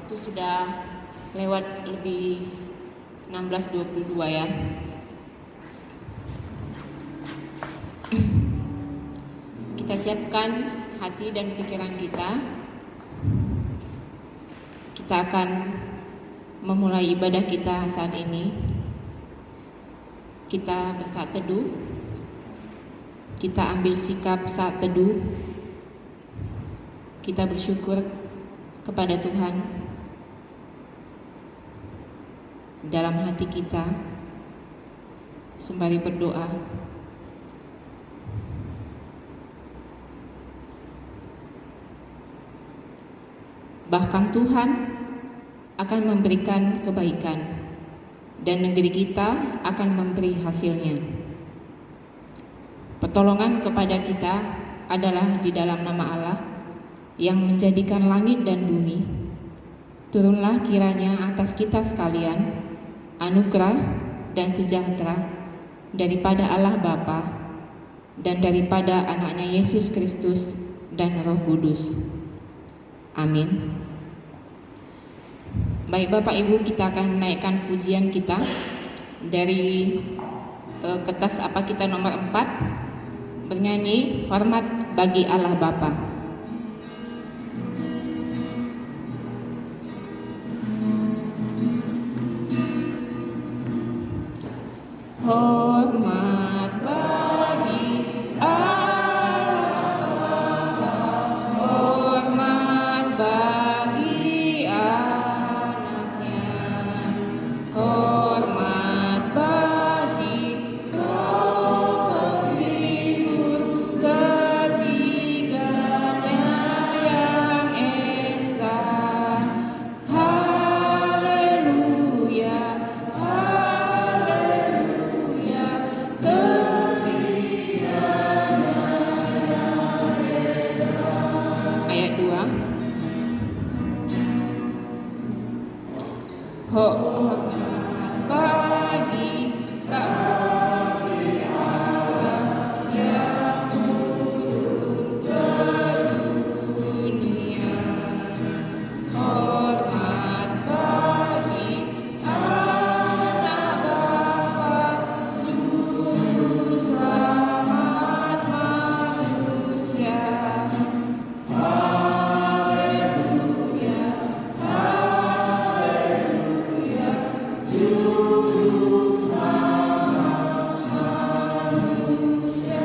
Waktu sudah lewat lebih 16.22 ya. Kita siapkan hati dan pikiran kita. Kita akan memulai ibadah kita saat ini. Kita bersaat teduh. Kita ambil sikap saat teduh. Kita bersyukur kepada Tuhan dalam hati kita sembari berdoa. Bahkan Tuhan akan memberikan kebaikan dan negeri kita akan memberi hasilnya. Pertolongan kepada kita adalah di dalam nama Allah yang menjadikan langit dan bumi. Turunlah kiranya atas kita sekalian anugerah dan sejahtera daripada Allah Bapa dan daripada anaknya Yesus Kristus dan Roh Kudus. Amin. Baik Bapak Ibu, kita akan menaikkan pujian kita dari kertas apa kita nomor 4, bernyanyi hormat bagi Allah Bapa. Hormat bagi Allah Bapa, hormat bagi anaknya, hormat bagi Roh penghibur ketiganya yang esa. Haleluya, haleluya, ayat 2. Hormat bagi kasih Allah yang turun ke dunia. Hormat bagi anak Bapa, Juru Selamat manusia. Haleluya, haleluya, Juru Selamat manusia.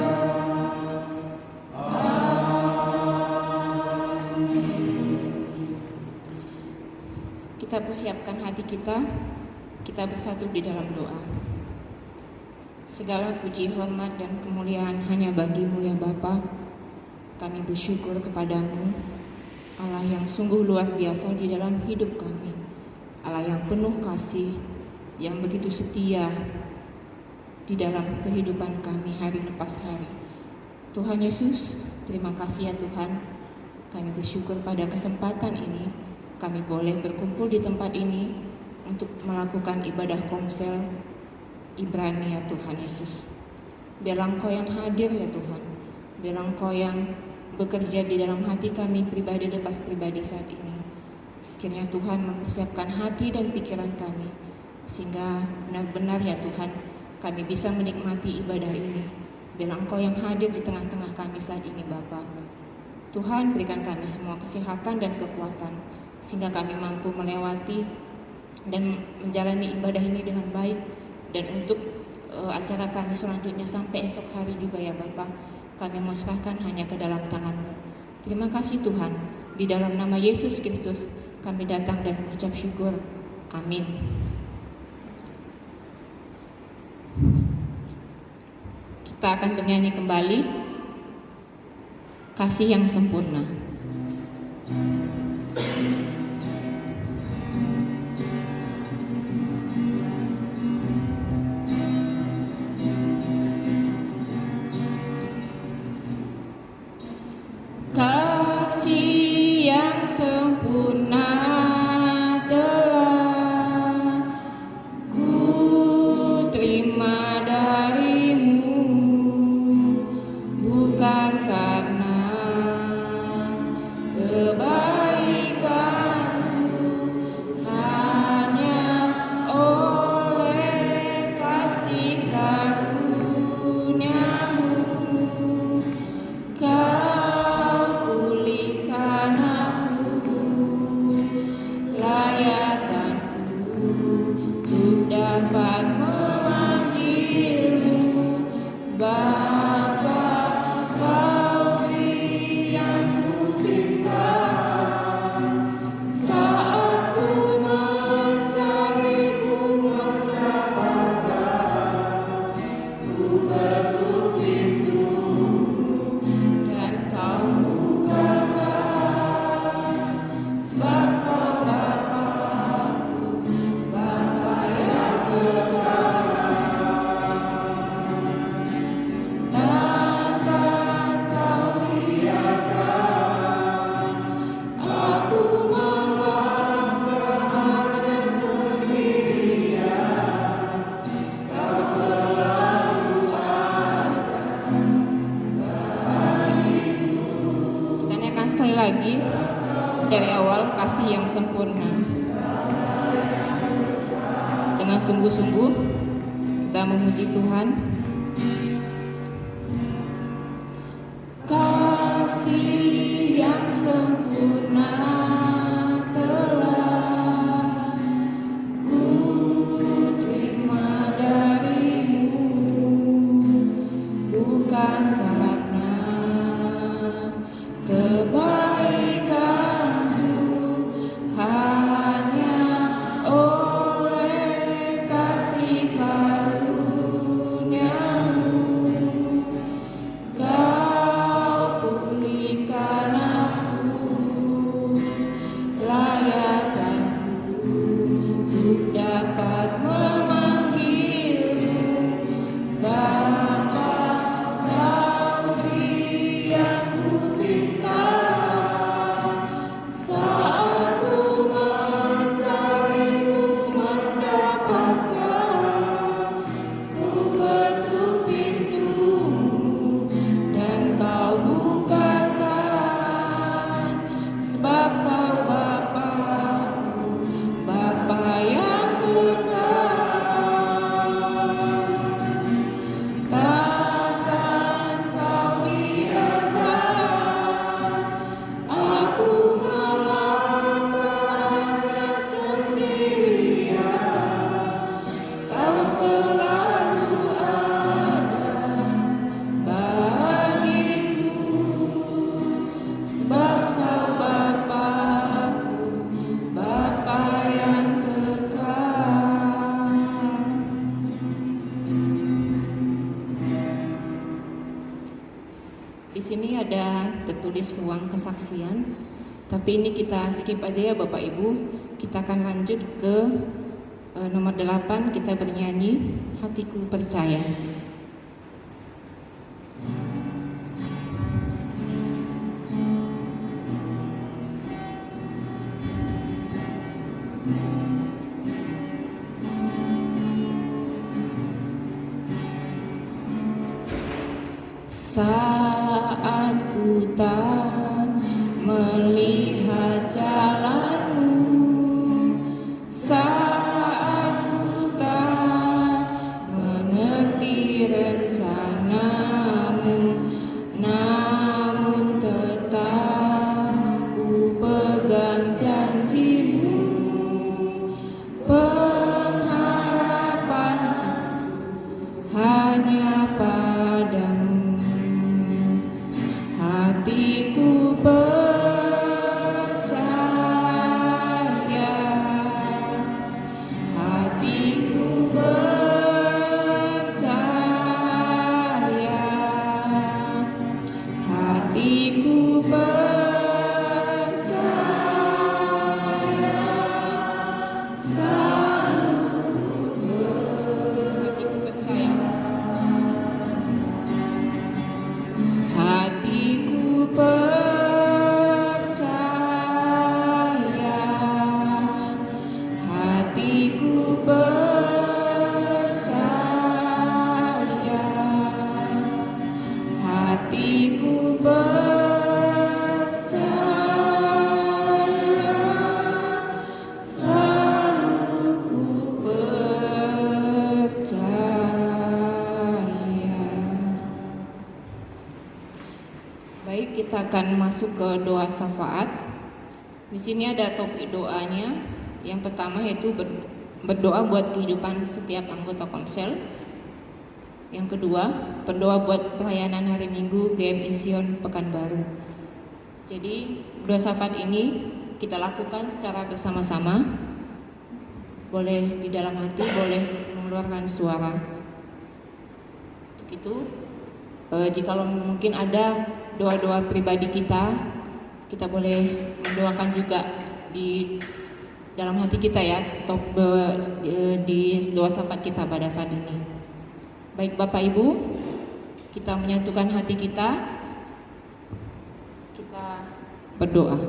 Kita persiapkan hati kita, kita bersatu di dalam doa. Segala puji, hormat, dan kemuliaan hanya bagi-Mu ya Bapa. Kami bersyukur kepadamu, Allah yang sungguh luar biasa di dalam hidup kami, Allah yang penuh kasih, yang begitu setia di dalam kehidupan kami hari lepas hari. Tuhan Yesus, terima kasih ya Tuhan. Kami bersyukur pada kesempatan ini, kami boleh berkumpul di tempat ini untuk melakukan ibadah komsel Ibrani ya Tuhan Yesus. Biarlah Engkau yang hadir ya Tuhan, biarlah Engkau yang bekerja di dalam hati kami pribadi lepas pribadi saat ini. Kiranya Tuhan mempersiapkan hati dan pikiran kami, sehingga benar-benar ya Tuhan kami bisa menikmati ibadah ini. Biarlah Engkau yang hadir di tengah-tengah kami saat ini Bapa. Tuhan, berikan kami semua kesehatan dan kekuatan, sehingga kami mampu melewati dan menjalani ibadah ini dengan baik. Dan untuk acara kami selanjutnya sampai esok hari juga ya Bapa, kami mau serahkan hanya ke dalam tangan-Mu. Terima kasih Tuhan, di dalam nama Yesus Kristus kami datang dan mengucap syukur. Amin. Kita akan bernyanyi kembali Kasih yang Sempurna. Kasih yang sempurna telah ku terima darimu, bukan karena kebaikan dari awal kasih yang sempurna. Dengan sungguh-sungguh kita memuji Tuhan. Kasih yang sempurna telah ku terima darimu, bukan karena kebaikanku, hanya oleh kasih karunia-Mu. Kau pulihkan aku, layakkanku untuk dapat memanggil-Mu Bapa. Kau beri aku pintar saat ku mencari, ku mendapatkan. Ku ketuk pintu-Mu dan Kau bukakan, sebab Kau Bapa-Ku, Bapa yang kekal. Takkan Kau biarkan aku melangkah sendirian. Kau selalu ada bagiku, sebab Kau Bapa-Ku, Bapa yang kekal. Di sini ada tertulis ruang kesaksian, tapi ini kita skip aja ya Bapak Ibu. Kita akan lanjut ke nomor 8, kita bernyanyi Hatiku Percaya. Saat ku tak melihat jalan-Mu, saat ku tak mengerti rencana-Mu, namun tetap ku pegang janji-Mu. Pengharapanku hanya padamu. Hatiku percaya, hatiku percaya, hatiku percaya, selalu hatiku percaya. Hatiku percaya, hatiku percaya, hatiku percaya, selalu ku percaya. Baik, kita akan masuk ke doa syafaat. Di sini ada topik doanya. Yang pertama yaitu berdoa buat kehidupan setiap anggota Komsel. Yang kedua, berdoa buat pelayanan hari Minggu GMI Sion Pekanbaru. Jadi, doa syafaat ini kita lakukan secara bersama-sama. Boleh di dalam hati, boleh mengeluarkan suara. Untuk itu, jika mungkin ada doa-doa pribadi kita boleh mendoakan juga di dalam hati kita ya, atau di doa syafaat kita pada saat ini. Baik Bapak Ibu, kita menyatukan hati kita berdoa.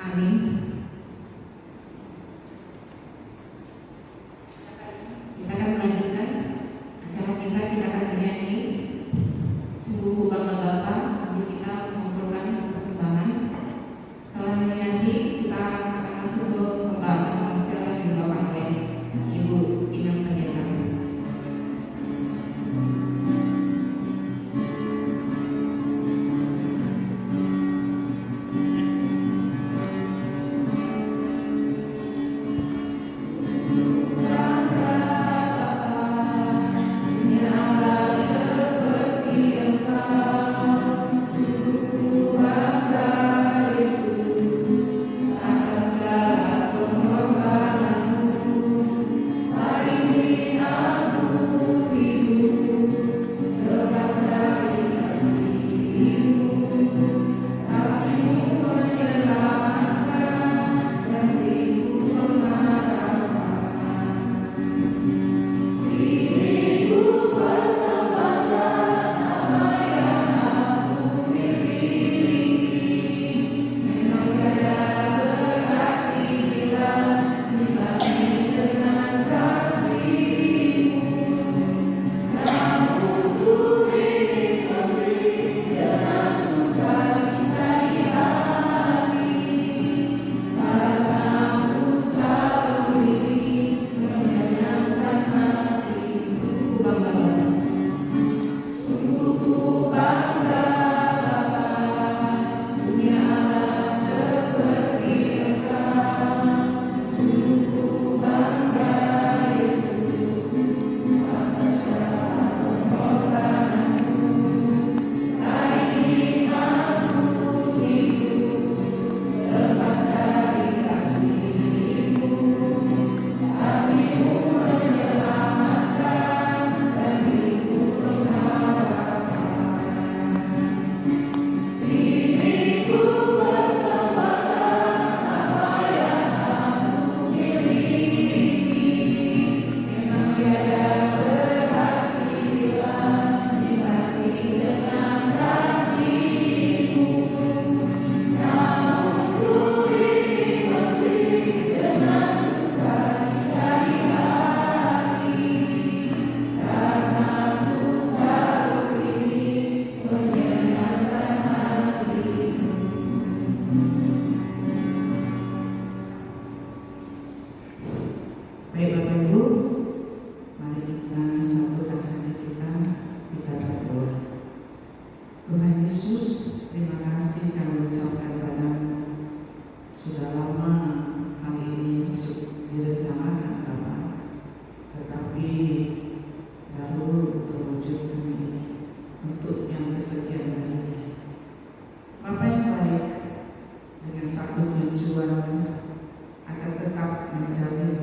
Amin. Kita akan melanjutkan acara kita akan bernyanyi Sungguh Bangga Bapa sambil kita mengumpulkan persembahan. Setelah menyanyi kita akan masuk ke pembahasan konser yang dibawakan oleh Ibu Inang Pendeta. Baik Bapak Ibu, mari kita satukan hati kita berdoa. Tuhan Yesus, terima kasih kami ucapkan padamu. Sudah lama hal ini direncanakan Bapak, tetapi baru terwujud kali ini untuk yang kesekian kalinya. Bapak yang baik, dengan satu tujuan agar tetap menjalin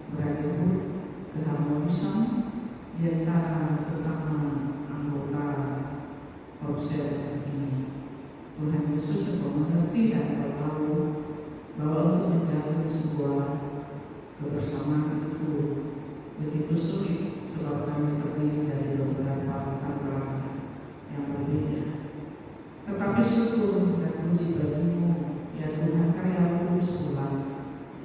beragam keharmonisan di antara sesama anggota Korpsel ini. Tuhan Yesus engkau mengerti dan engkau tahu bahwa untuk menjalin sebuah kebersamaan itu begitu sulit, sebab kami terdiri dari beberapa tantangan yang berbeda. Tetapi syukur dan puji bagimu, ya Tuhan, karya Roh Kudus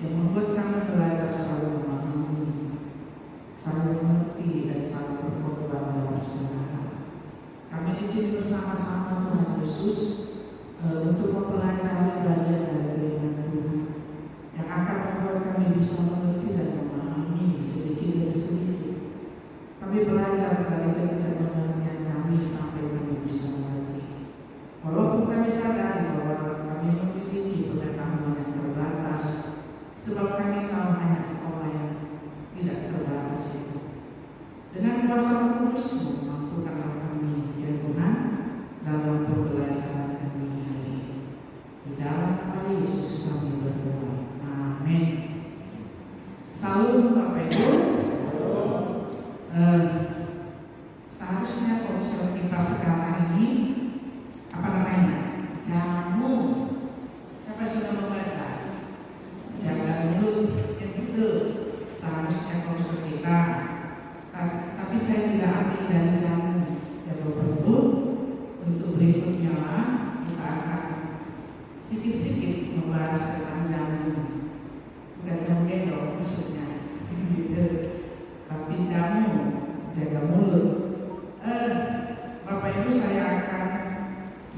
yang membuat kami belajar saling memahami, saling mengerti, dan saling berkorban dalam segala hal. Kami di sini bersama-sama Tuhan Yesus untuk mempelajari bagian dari firman Tuhan yang akan membuat kami bisa mengerti dan memahami sedikit demi sedikit. Kami belajar dari ketidakmengertian kami sampai kami bisa mengerti. Walaupun kami sadar bahwa kami memiliki pengetahuan yang terbatas, sebab kami tahu hanya Allah yang tidak terbatas itu. Dengan kuasa Roh Kudus-Mu, mampukanlah kami, ya Tuhan, dalam pembelajaran kami hari ini. Di dalam nama Yesus kami berdoa. Amin. Salam Bapak Ibu. Seharusnya Korpsel kita sekarang ini apa namanya? Jamu. Siapa sudah membaca? Jaga mulut, itu seharusnya Korpsel kita. Tapi saya tidak ambil dari jamu. Ya Bapak Ibu, untuk berikutnya kita akan sedikit-sedikit membahas tentang jamu, bukan jamu gendong maksudnya, gitu. Tapi jamu jaga mulut. Bapak Ibu, saya akan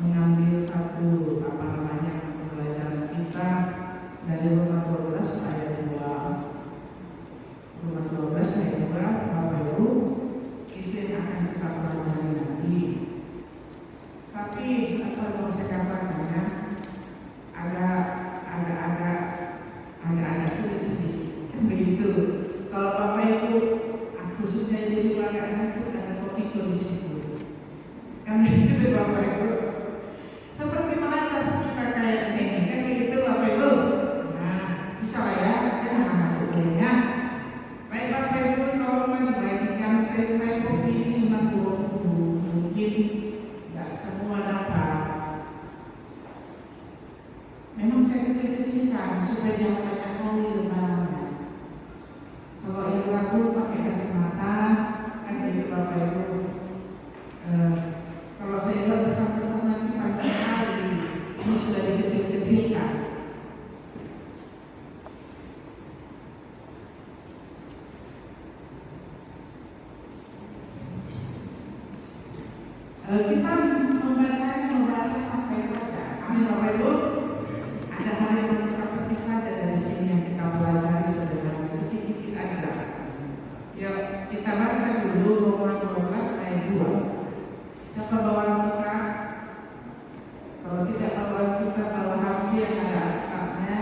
mengambil satu pembelajaran kita dari Roma 12 ayat 2. Roma 12 ayat 2, Bapak Ibu, itu yang akan kita pelajari nanti. Tapi apa yang saya katakan ya, agak sulit sedikit, kan begitu. Kalau Bapak Ibu, khususnya di luar itu ada topik di situ. Kan begitu Bapak Ibu. Seperti belajar kita kayak ini, kan begitu Bapak Ibu. Nah, bisa lah ya, jangan ya. Baik Bapak Ibu, kalau membagikan saya kopi ini cuma 20, mungkin nggak semua dapat. Memang saya kecil-kecilkan supaya jangan banyak kali lebarannya. Kalau yang ragu pakai kacamata, kan gitu Bapak Ibu. Kalau saya lihat bersama-sama nanti panjang kali, ini sudah dikecil-kecilkan. Kita membaca sampai saja. Amin Bapak Ibu. Ada hal yang kita petik saja dari sini yang kita pelajari sederhana, dikit-dikit aja. Yuk kita baca dulu Roma 12 ayat 2. Siapa bawaan kita? Kalau tidak bawaan kita, bawa HP yang ada alkitabnya.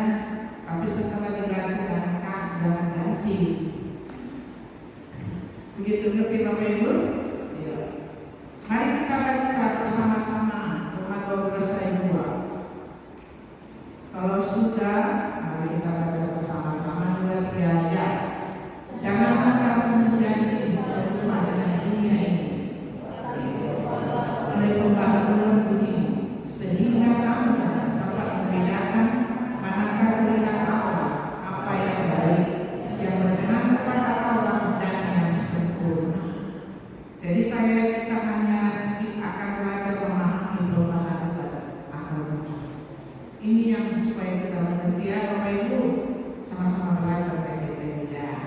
Tapi setelah dibaca jangan ganti. Begitu ngerti Bapak Ibu? Ya. Mari kita baca bersama-sama Roma 12 ayat 2. Kalau sudah, mari kita baca bersama-sama dua ayat. Janganlah kamu menjadi serupa dengan dunia ini oleh pembaharuan budi, sehingga kamu dapat membedakan manakah kehendak Allah, apa yang baik, yang berkenan kepada Allah dan yang sempurna. Jadi kita hanya akan belajar memahami pembaharuan akal budi. Ini yang supaya kita mengerti ya Bapak Ibu, sama-sama belajar kayak gitu ya.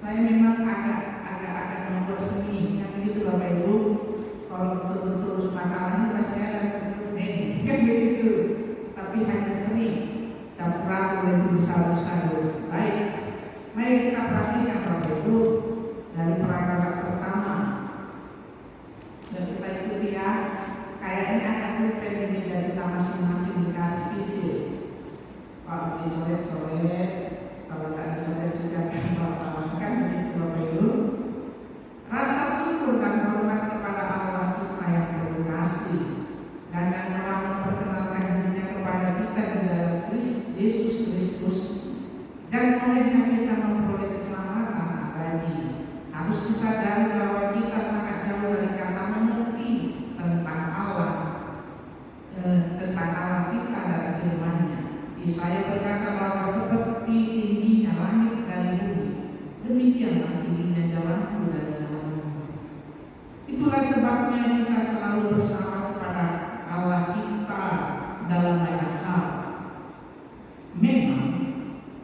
Saya memang agak membuat seni kan gitu Bapak Ibu. Kalau betul-betul makanan pasti ada kan begitu. Tapi hanya seni, campuran boleh besar-besar. Baik, mari kita perhatikan Bapak Ibu dari paragraf pertama. Dan kita ikuti ya. Kayaknya akan pulpen ini jadi masing-masing dikasih isi. Pak dicoret-coret, kalau tak dicoret juga kan begitu Bapak Ibu. Rasa syukur dan hormat kepada Allah kita yang penuh kasih dan yang telah memperkenalkan dirinya kepada kita di dalam Yesus Kristus, dan olehnya kita memperoleh keselamatan abadi. Harus disadari bahwa kita sangat jauh dari kata mengerti tentang Allah kita dan firman-Nya. Yesaya berkata bahwa seperti tingginya langit dari bumi, demikianlah tingginya jalanku dari jalanmu. Itulah sebabnya kita selalu bersama kepada Allah kita dalam banyak hal. Memang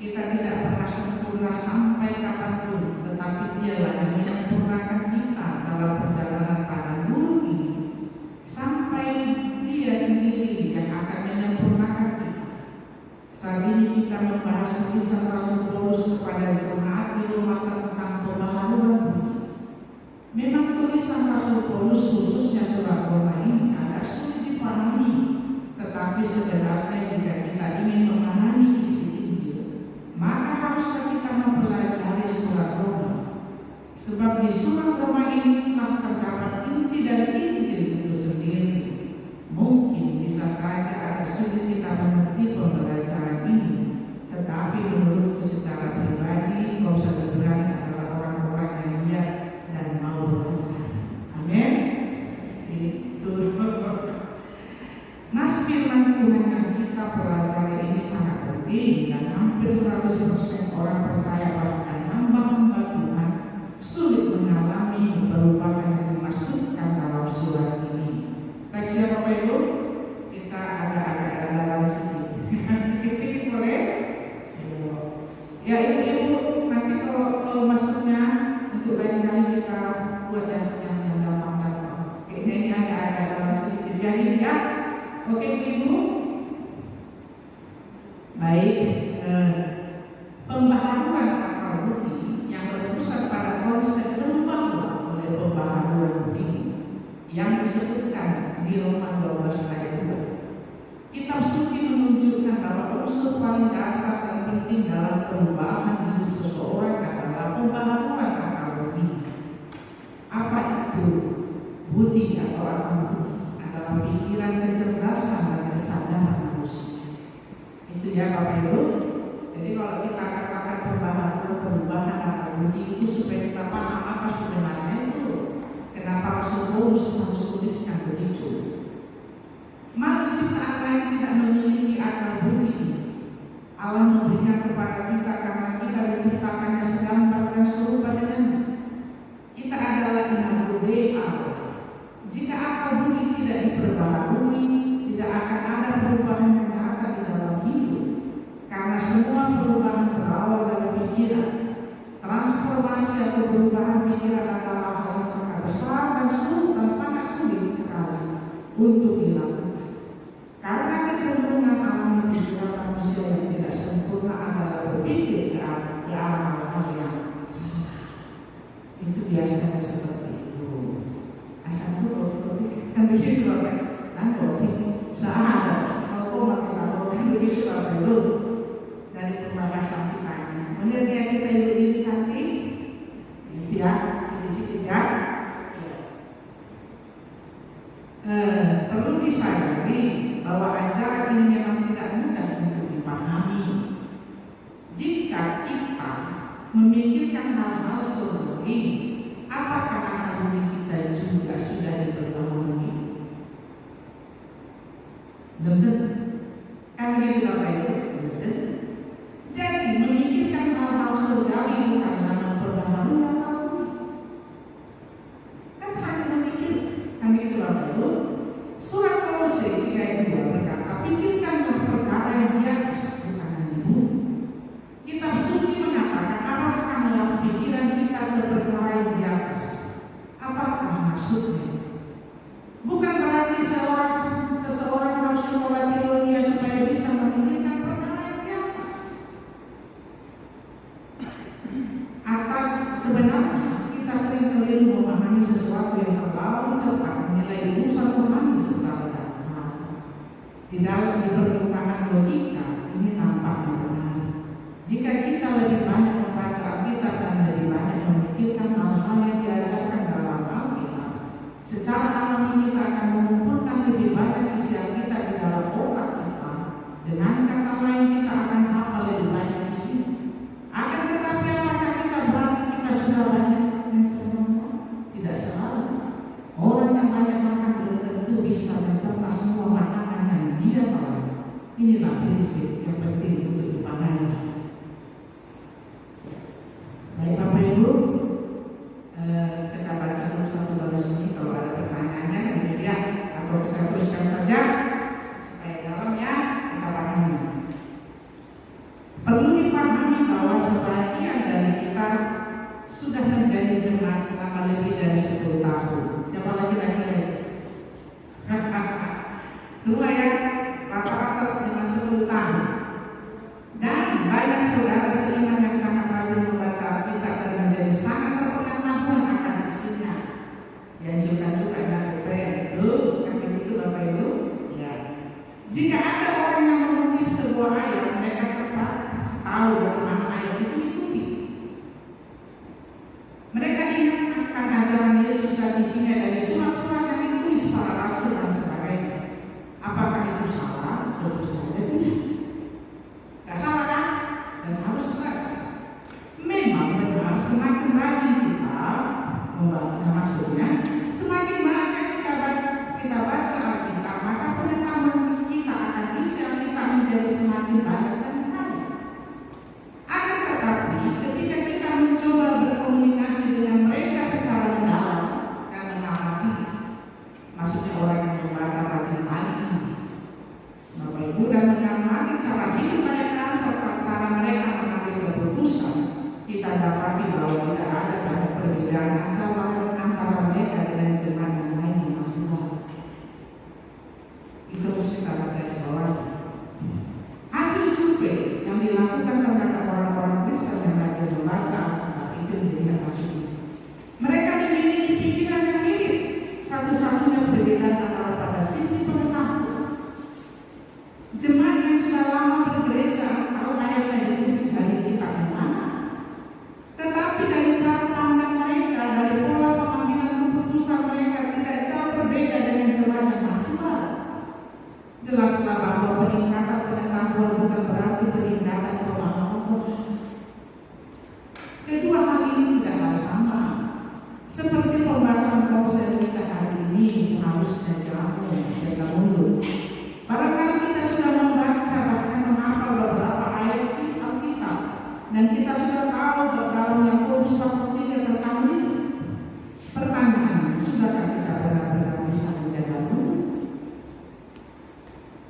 kita tidak pernah sempurna sampai kapanpun, tetapi Dialah yang menyempurnakan kita dalam perjalanan pada bumi sampai Dia sendiri yang akan menyempurnakan kita. Saat ini kita membahas tulisan Rasul Paulus kepada jemaat di Roma tentang pembaharuan budi. Memang tulisan Rasul Paulus khususnya surat Roma ini ya. Oke Ibu. Baik, pembaharuan akal budi yang berpusat pada konsep berubah oleh pembaharuan budi yang disebutkan di Roma 12 ayat 2. Kitab suci menunjukkan bahwa unsur paling dasar dan penting dalam perubahan hidup seseorang adalah pembaharuan akal budi. Apa itu budi atau akal budi? Adalah pikiran, kecerdasan dan kesadaran manusia. Itu ya Bapak Ibu. Jadi kalau kita katakan perubahan akal budi itu supaya kita paham apa sebenarnya itu. Kenapa Rasul Paulus harus tuliskan begitu? Makhluk ciptaan lain tidak memiliki akal budi. Allah memberinya kepada kita karena kita diciptakannya segambar dan serupa dengannya. Kita adalah imago Dei Allah. Jika akal budi tidak diperbaharui, tidak akan ada perubahan yang nyata di dalam hidup. Karena semua perubahan berawal dari pikiran. Transformasi atau perubahan pikiran adalah hal yang sangat besar dan sangat sulit sekali untuk dilakukan. Karena kecenderungan alami pikiran manusia yang tidak sempurna adalah berpikir ke arah hal yang salah. Itu biasanya seperti itu. Asal itu kan begitu Bapak. Kan roti salah. Kalau makan kan begitu Bapak itu dari pembahasan kita. Melihat kita lebih cantik, ya sedikit ya. Perlu disadari bahwa ajaran ini memang tidak mudah untuk dipahami. Jika kita memikirkan hal-hal surgawi, apakah akal kita juga sudah diperbaharui? Betul? Kan gitu Bapak Ibu? Betul? Jadi memikirkan hal-hal surgawi bukanlah memperbaharui akal budi. Kan hanya memikir, kan gitu Bapak Ibu? Surat Kolose 3 ayat 2 berkata, pikirkanlah perkara yang di atas, bukan yang di bumi. Kitab suci mengatakan, arahkanlah pikiran kita ke perkara yang di atas. Apakah maksudnya? Bukan berarti seseorang harus melewati dunia supaya bisa memikirkan perkara yang di atas. Atas sebenarnya kita sering keliru memahami sesuatu yang terlalu cepat, menilai urusan memahami secara dalam. Di dalam permukaan logika ini nampaknya benar. Jika kita lebih banyak membaca Alkitab dan lebih banyak memikirkan hal-hal yang diajarkan dalam Alkitab, secara alami kita akan mengumpulkan lebih banyak isi Alkitab di dalam otak kita. Dengan kata lain kita akan hafal lebih banyak isi. Akan tetapi apakah kita berarti kita sudah banyak mencerna? Tidak selalu. Orang yang banyak makan belum tentu bisa mencerna semua makanan yang dia tahu. Inilah prinsip yang penting untuk dipahami. Baik Bapak Ibu, kita baca dulu satu baris ini. Kalau ada pertanyaannya kemudian atau kita teruskan saja supaya dalam ya kita pahami. Perlu dipahami bahwa sebagian dari kita sudah menjadi jemaat selama lebih dari 10 tahun. Siapa lagi lagi? Semua ya, rata-rata sekitar 10 tahun. Dan banyak saudara seiman yang sangat rajin membaca Alkitab dan menjadi sangat terpengetahuan akan isinya. Dan juga yang itu, kan begitu Bapak Ibu? Ya. Jika ada orang yang mengutip sebuah ayat, mereka cepat tahu dari mana ayat itu dikutip. Mereka ingatkan ajaran Yesus dan isinya dari surat-surat yang ditulis para rasul dan sebagainya. Apakah itu salah? Tentu saja tidak. Gak salah kan? Dan harus baca. Memang benar semakin rajin kita membaca, maksudnya semakin banyak kita baca Alkitab, maka pengetahuan kita akan isi Alkitab menjadi semakin banyak dan kaya. Jelaslah bahwa peningkatan pengetahuan bukan berarti peningkatan pemahaman. Kedua hal ini tidaklah sama. Seperti pembahasan konser kita hari ini seharusnya jalan mundur. Barangkali kita sudah membaca bahkan menghafal beberapa ayat di Alkitab, dan kita sudah tahu dalam Yakobus pasal 3 tentang itu. Pertanyaan, sudahkah kita benar-benar bisa menjaga mulut?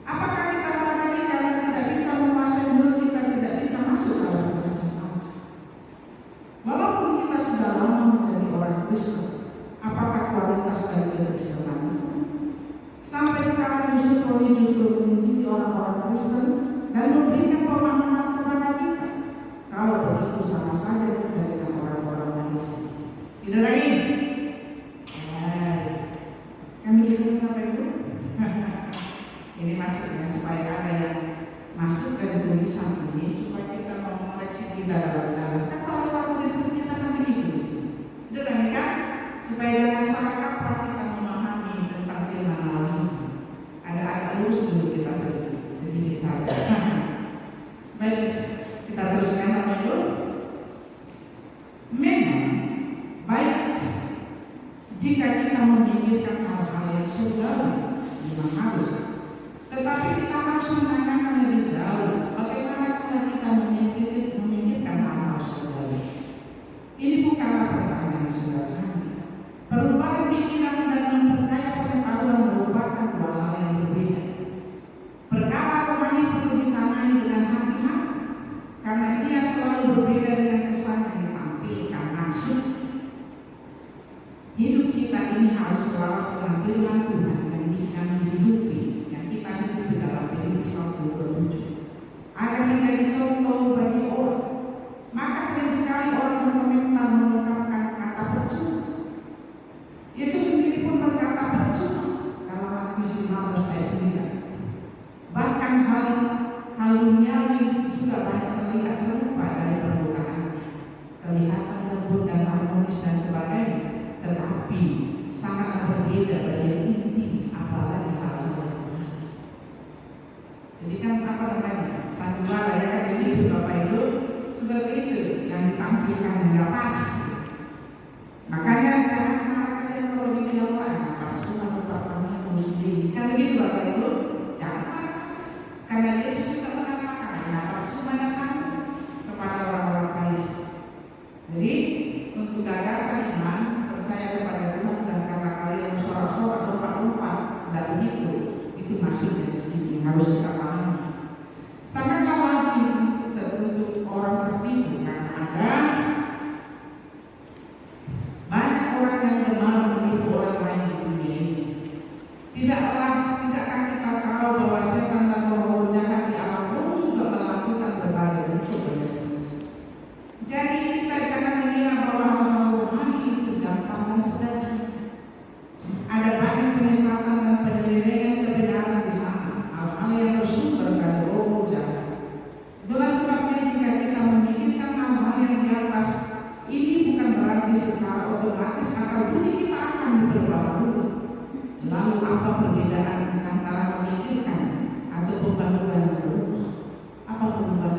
Apakah kita sadari kalau tidak bisa menguasai mulut kita tidak bisa masuk dalam kerajaan Allah? Walaupun kita sudah lama menjadi orang Kristen, apakah kualitas dari kekristenan itu? Sampai sekarang justru mencintai orang-orang Kristen dan memberikan pemahaman kepada kita. Kalau begitu sama saja kita dengan orang-orang Malaysia. Tidak lagi. Kami dulu apa itu? Ini maksudnya supaya ada yang masuk ke tulisan ini supaya kita mau mengoreksi kita dalam. Kan salah satu dari kita nanti begitu. Tidak lagi kan? Supaya jangan salah kaprah kita memahami tentang firman Allah. Agak lurus dulu kita sedikit saja. Baik, kita teruskan apa itu? Memang baik jika kita memikirkan hal-hal yang surgawi, memang harus. Tetapi kita harus menanyakan lebih jauh bagaimana cara kita memikirkan hal-hal surgawi. Ini bukanlah pertanyaan sederhana. Perubahan pikiran dan memperkaya pengetahuan merupakan dua hal yang berbeda. Perkara rohani perlu ditangani dengan hati-hati, karena dia selalu berbeda dengan kesan yang ditampilkan langsung. Hidup kita ini harus selaras dengan firman Tuhan yang dihidupi, yang kita hidupi dalam Filipi 1:7. Agar menjadi contoh bagi orang. Maka sering sekali orang berkomentar mengungkapkan kata percuma. Yesus sendiri pun berkata percuma dalam Matius 15 ayat 9. Bahkan hal duniawi juga banyak terlihat serupa dari permukaannya, kelihatan lembut dan harmonis dan sebagainya, tetapi sangat berbeda dari inti apalagi hal-hal yang lain. Jadi kan apa namanya? Sandiwara ya kan, jadi itu Bapak Ibu seperti itu yang ditampilkan nggak pas. Makanya jangan kalian kalau dibilang orang pas cuma berpaparan sendiri. Kan begitu Bapak Ibu, jangan. Karena Yesus juga mengatakan apa cuma datang kepada orang-orang Kristen. Jadi untuk gagasan iman percaya kepada Tuhan dan kata kalian sorak-sorak lompat-lompat dan itu maksudnya di sini harus kita pahami. Sangatlah wajib untuk orang tertipu karena ada banyak orang yang gemar menipu orang lain di dunia ini. Tidakkah kita tahu bahwa setan dan roh jahat di alam roh juga melakukan berbagai bentuk penyesatan. Jadi kita jangan mengira bahwa hal-hal rohani itu gampang dan sederhana. Ada banyak penyesatan dan penyelewengan kebenaran di sana, hal-hal yang bersumber dari roh jahat. Itulah sebabnya jika kita memikirkan hal-hal yang di atas, ini bukan berarti secara otomatis akal budi kita akan berubah-ubah. Lalu apa perbedaan antara memikirkan atau pembaharuan yang berubah? Apa perubahan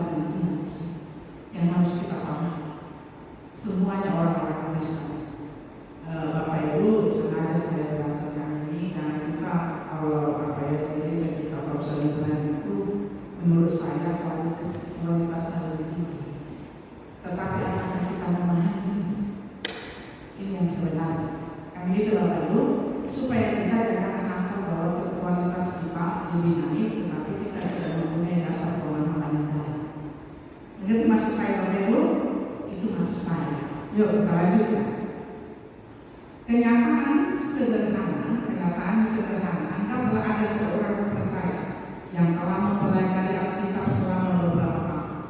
yang harus kita pahami? Semuanya orang-orang Kristen. Bapak Ibu, sengaja saya bacakan ini karena kita kalau ini kita persoalan itu menurut saya kualitasnya lebih tinggi. Tetapi apakah kita memahami ini yang sebenarnya? Kami itu Bapak Ibu, supaya kita jangan merasa bahwa kualitas kita lebih naik, tetapi kita tidak mempunyai dasar pemahaman yang baik. Mengerti maksud saya Bapak Ibu? Itu maksud saya. Yuk kita lanjutkan. Kenyataan sederhana, anggaplah ada seorang percaya yang telah mempelajari Alkitab selama beberapa tahun.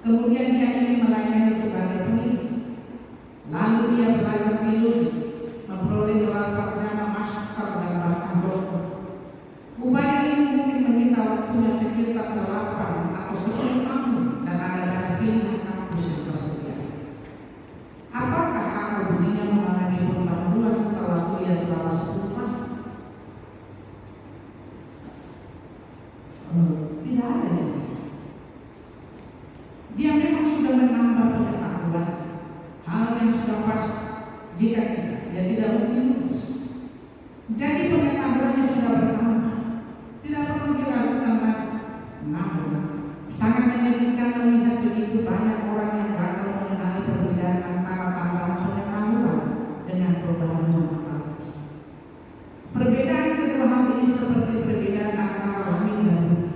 Kemudian dia ingin melayani sebagai peneliti. Lalu dia belajar teologi, memperoleh gelar sarjana, master dan bahkan doktor. Upaya ini mungkin meminta waktunya sekitar 8 atau 10 tahun dan ada pilihan kampus yang tersedia. Apakah Jadi pengetahuannya sudah bertambah, tidak perlu diragukan lagi. Namun sangat menyedihkan melihat begitu banyak orang yang gagal mengenali perbedaan antara tambahan pengetahuan dengan perubahan pengetahuan. Perbedaan kedua hal ini seperti perbedaan antara langit dan bumi.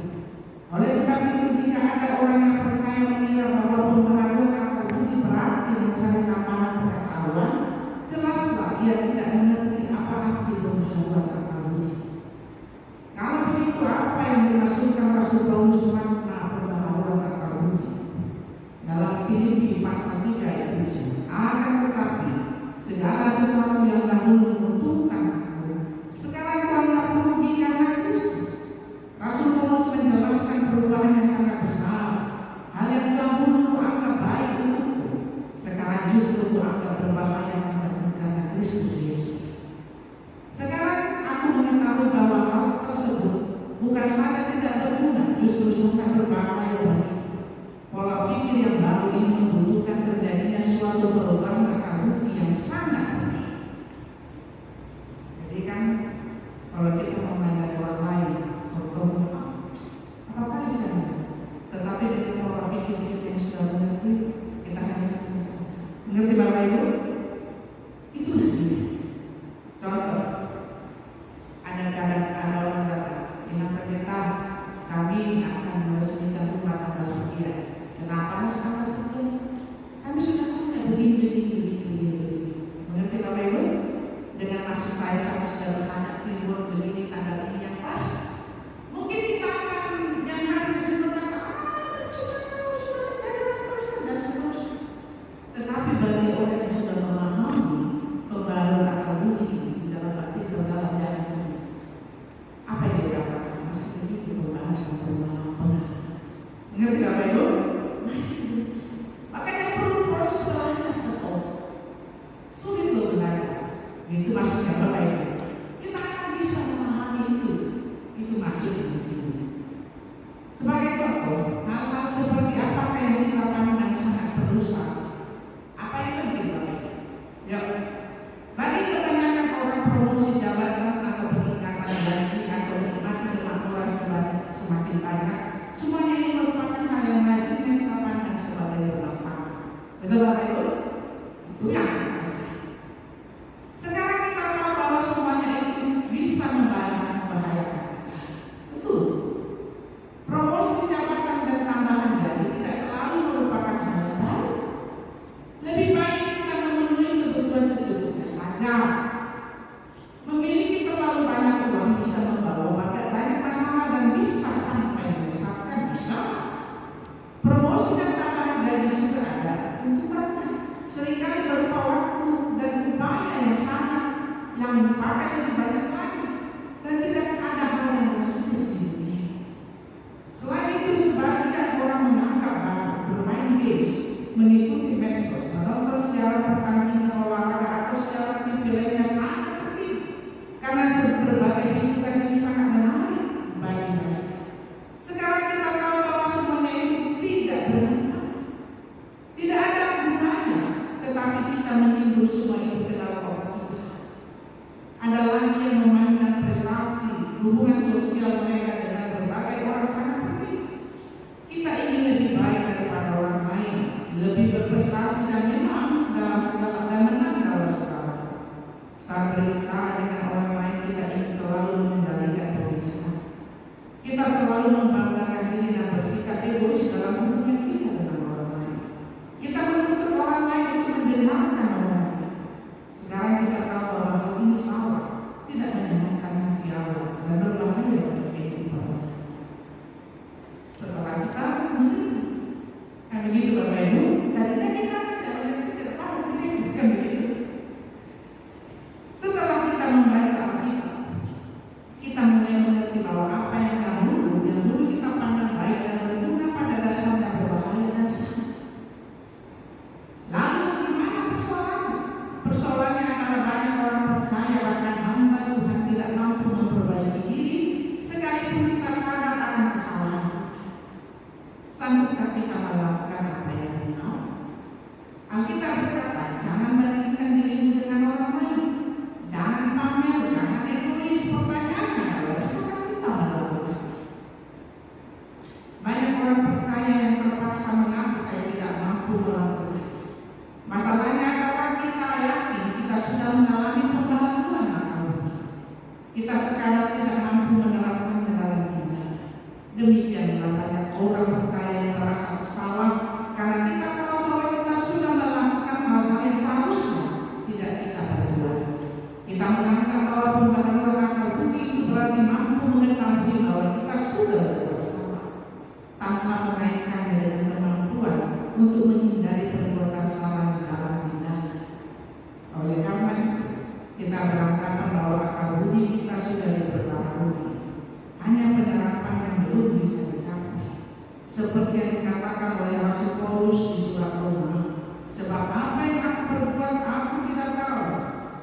Oleh sebab itu, jika ada orang yang percaya mengira bahwa pembaharuan akal budi berarti mencari tambahan pengetahuan, jelaslah ia tidak mengerti apa arti pembaharuan akal budi. Kalau begitu, apa yang dimaksudkan Rasul Paulus makna pembaharuan akal budi? Dalam Filipi pasal 3 ayat 7, akan tetapi segala sesuatu yang dahulu menguntungkan sekarang telah merugi karena Kristus. Rasul Paulus menjelaskan perubahan yang sangat besar. Hal yang dahulu kuanggap baik untukku, sekarang justru kuanggap berbahaya karena Kristus Yesus. Sekarang aku mengetahui bahwa hal tersebut bukan saja tidak berguna, justru sangat berbahaya bagiku. Pola pikir yang baru ini membutuhkan terjadinya suatu perubahan akal budi yang sangat penting. Jadi kan kalau kita memandang orang lain, contohnya apakah misalnya, tetapi dengan pola pikir kita yang sudah mengerti, kita hanya sama-sama mengerti Bapak Ibu, itulah dia. Contoh, ada orang datang, Imam Pendeta, kami akan meresmikan rumah tanggal sekian. Kenapa harus tanggal sekian? Kami sudah punya begini. Mengerti Bapak Ibu? Dengan maksud saya sudah bertanya timbul begini tanggal ini yang pas. Mungkin kita akan yang harus berkata, cuma tahu sudah cara masa dan seterusnya. Tetapi bagi orang yang sudah memahami pembaharuan akal budi di dalam arti terdalam dan sini, apa yang dikatakan masih begitu membahas tentang pengaruh. Mengerti Bapak Ibu? Masih sedikit. Makanya perlu proses belajar seseorang. Sulit untuk belajar. Itu maksudnya Bapak Ibu. Kita akan bisa memahami itu. Itu maksudnya di sini. Sebagai contoh, hal-hal seperti apakah yang kita pandang sangat berusaha. Apa yang penting Bapak Ibu? Ya, bagi kebanyakan orang promosi jabatan atau peningkatan gaji atau menikmati kemakmuran semakin banyak, semuanya ini merupakan hal yang wajib yang kita pandang sebagai bermanfaat. Betul Bapak Ibu? Itu yang sekarang kita tahu bahwa semuanya itu bisa membahayakan. Betul. Promosi jabatan dan tambahan gaji tidak selalu merupakan hal yang baik. Lebih baik kita memenuhi kebutuhan secukupnya saja. Memiliki terlalu banyak uang bisa membawa banyak masalah dan bisa sampai menyesatkan. Bisa. Promosi dan tambahan gaji juga ada tuntutannya. Seringkali berupa waktu dan upaya yang sangat yang dipakai lebih banyak lagi dan tidak ada hal yang gratis di dunia. Selain itu, sebagian orang menganggap bahwa bermain games, mengikuti medsos, menonton siaran pertandingan olahraga atau siaran TV lainnya sangat penting karena berbagai hiburan yang sangat menarik bagi mereka. Sekarang kita tahu bahwa semuanya itu tidak bermanfaat, tidak ada gunanya, tetapi kita menghibur semua itu ke dalam otak kita. Ada lagi yang memainkan prestasi, hubungan sosial mereka dengan berbagai orang sangat penting. Kita ingin lebih baik daripada orang lain, lebih berprestasi dan menang dalam segala dan menang dalam segala. Saat berbicara dengan orang lain, kita ingin selalu mengendalikan pembicaraan. Kita selalu membanggakan diri dan bersikap egois dalam hubungan kita dengan orang lain. Kita menuntut orang lain untuk mendengarkan orang lain. Sekarang kita tahu bahwa hal ini salah, tidak menyenangkan hati Allah dan berbahaya bagi kita. Kita sekarang tidak mampu menerapkannya dalam kita. Demikianlah banyak orang percaya yang merasa bersalah karena kita tahu bahwa kita sudah melakukan hal-hal yang seharusnya tidak kita perbuat. Kita menganggap bahwa pembaharuan akal budi itu berarti mampu mengetahui bahwa kita sudah bersalah tanpa mengaitkannya dengan kemampuan untuk menghindari perbuatan salah di dalam tindakan. Oleh karena itu, kita beranggapan bahwa akal budi kita sudah diperbaharui. Hanya penerapan yang belum bisa dicapai. Seperti yang dikatakan oleh Rasul Paulus di surat Roma, sebab apa yang aku perbuat aku tidak tahu,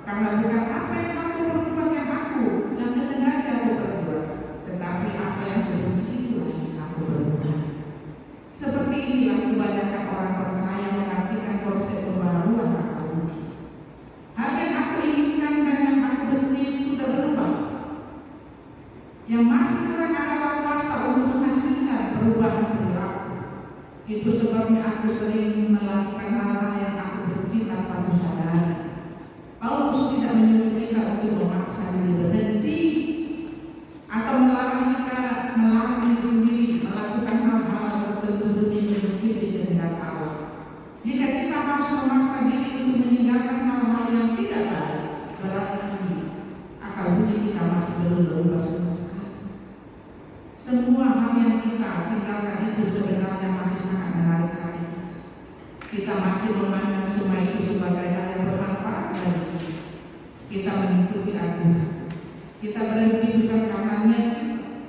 karena bukan apa yang aku perbuat yang kehendaki aku perbuat, tetapi apa yang benci itulah yang aku perbuat. Seperti inilah kebanyakan orang percaya mengartikan konsep pembaharuan akal budi. Hal yang aku inginkan dan yang aku benci sudah berubah. Yang masih kurang adalah kuasa untuk menghasilkan perubahan perilaku. Itu sebabnya aku sering melakukan hal-hal yang aku benci tanpa disadari. Paulus tidak menyuruh kita untuk memaksa diri berhenti atau melarang diri sendiri melakukan hal-hal tertentu demi mengikuti kehendak Allah. Jika kita harus memaksa diri untuk meninggalkan hal-hal yang tidak baik, berarti akal budi kita masih belum berubah sama sekali. Semua hal yang kita tinggalkan itu sebenarnya masih sangat menarik hati kita. Kita masih memandang semua itu sebagai hal yang bermanfaat bagi kita. Kita mengikuti aturan. Kita berhenti bukan karena niat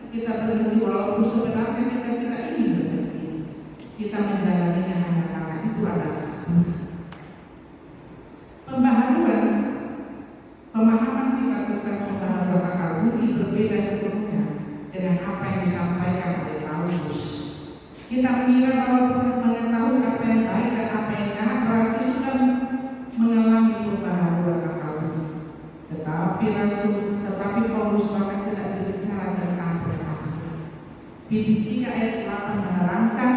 kita berhenti walaupun sebenarnya kita tidak ingin berhenti. Kita menjalaninya hanya karena itu adalah pembaharuan. Pemahaman kita tentang pembaharuan akal budi berbeda sepenuhnya dengan apa yang disampaikan oleh Paulus. Kita mengira bahwa mengetahui apa yang baik dan apa yang jahat berarti sudah mengalami pembaharuan akal budi. Tetapi Paulus bahkan tidak berbicara tentang pembaharuan. Jika ayat 8 menerangkan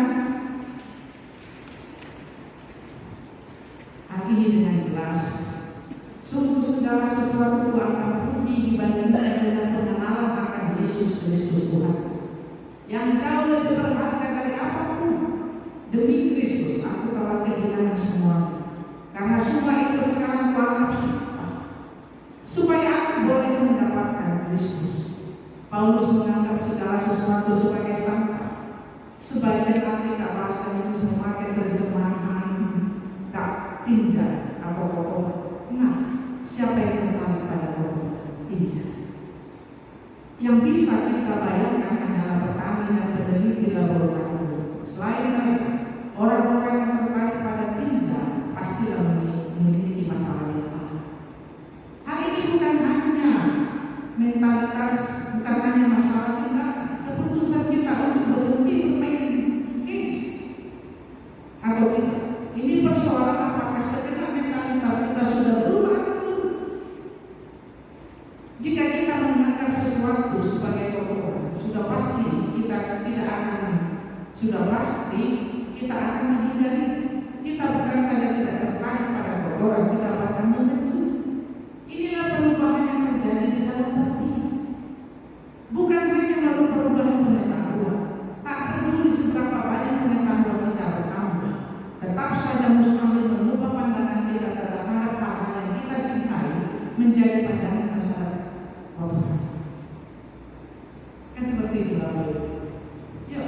hal ini dengan jelas, sungguh segala sesuatu akan budi dibandingkan dengan pengenalan akan Yesus Kristus Tuhan, yang jauh lebih berharga dari apapun. Demi Kristus aku telah kehilangan semua, karena semua itu sekarang kuanggap sampah, supaya aku boleh mendapatkan Kristus. Paulus menganggap segala sesuatu sebagai sampah. Sebagian Alkitab bahkan ini semakin terjemahan tak tinja atau kotor. Nah, siapa yang tertarik pada kotor tinja? Yang bisa kita bayangkan adalah petani dan peneliti laboratorium. Selain mereka, orang-orang yang tertarik pada tinja pastilah memiliki masalah mental. Hal ini bukan hanya mentalitas, bukan hanya masalah kita, keputusan kita untuk berhenti bermain games atau tidak. Ini persoalan apakah sekedar mentalitas kita sudah berubah. Jika kita menganggap sesuatu sebagai kotoran, sudah pasti kita akan menghindari. Kita bukan saja tidak tertarik pada kotoran, kita bahkan membenci. Inilah perubahan yang terjadi di dalam hati. Bukan hanya baru perubahan pengetahuan, tak peduli seberapa banyak pengetahuan kita bertambah, tetap saja mustahil mengubah pandangan kita terhadap hal yang kita cintai menjadi pandangan terhadap kotoran. Kan seperti itu Bapak. Yuk,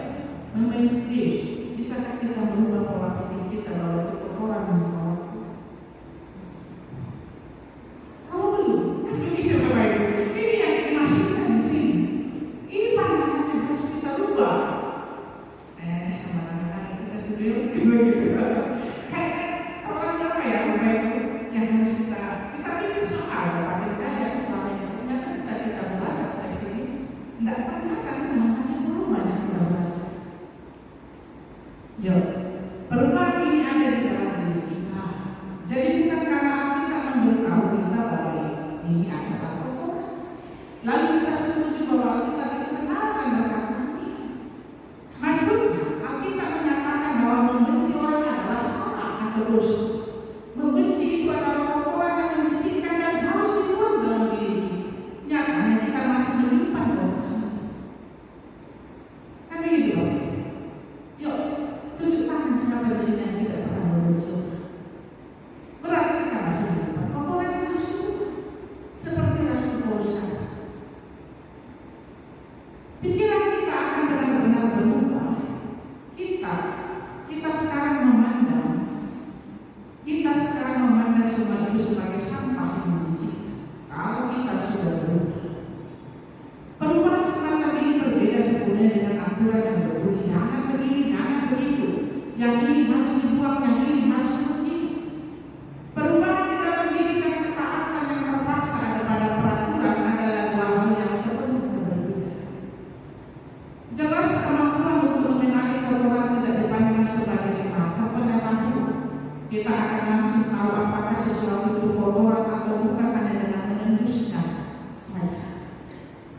memang serius. Bisakah kita merubah pola pikir kita bahwa itu kotoran dan kotoran? Kalau belum, begitu Bapak Ibu. Ini yang dimasukkan di sini. Ini pandangan yang harus kita rubah. Sama anak-anak kita studio begitu. Kayak orang apa ya Bapak Ibu yang harus kita pikir soal Bapak kita yang selama ini ternyata kita belajar dari sini. Tidak pernah kan mengasih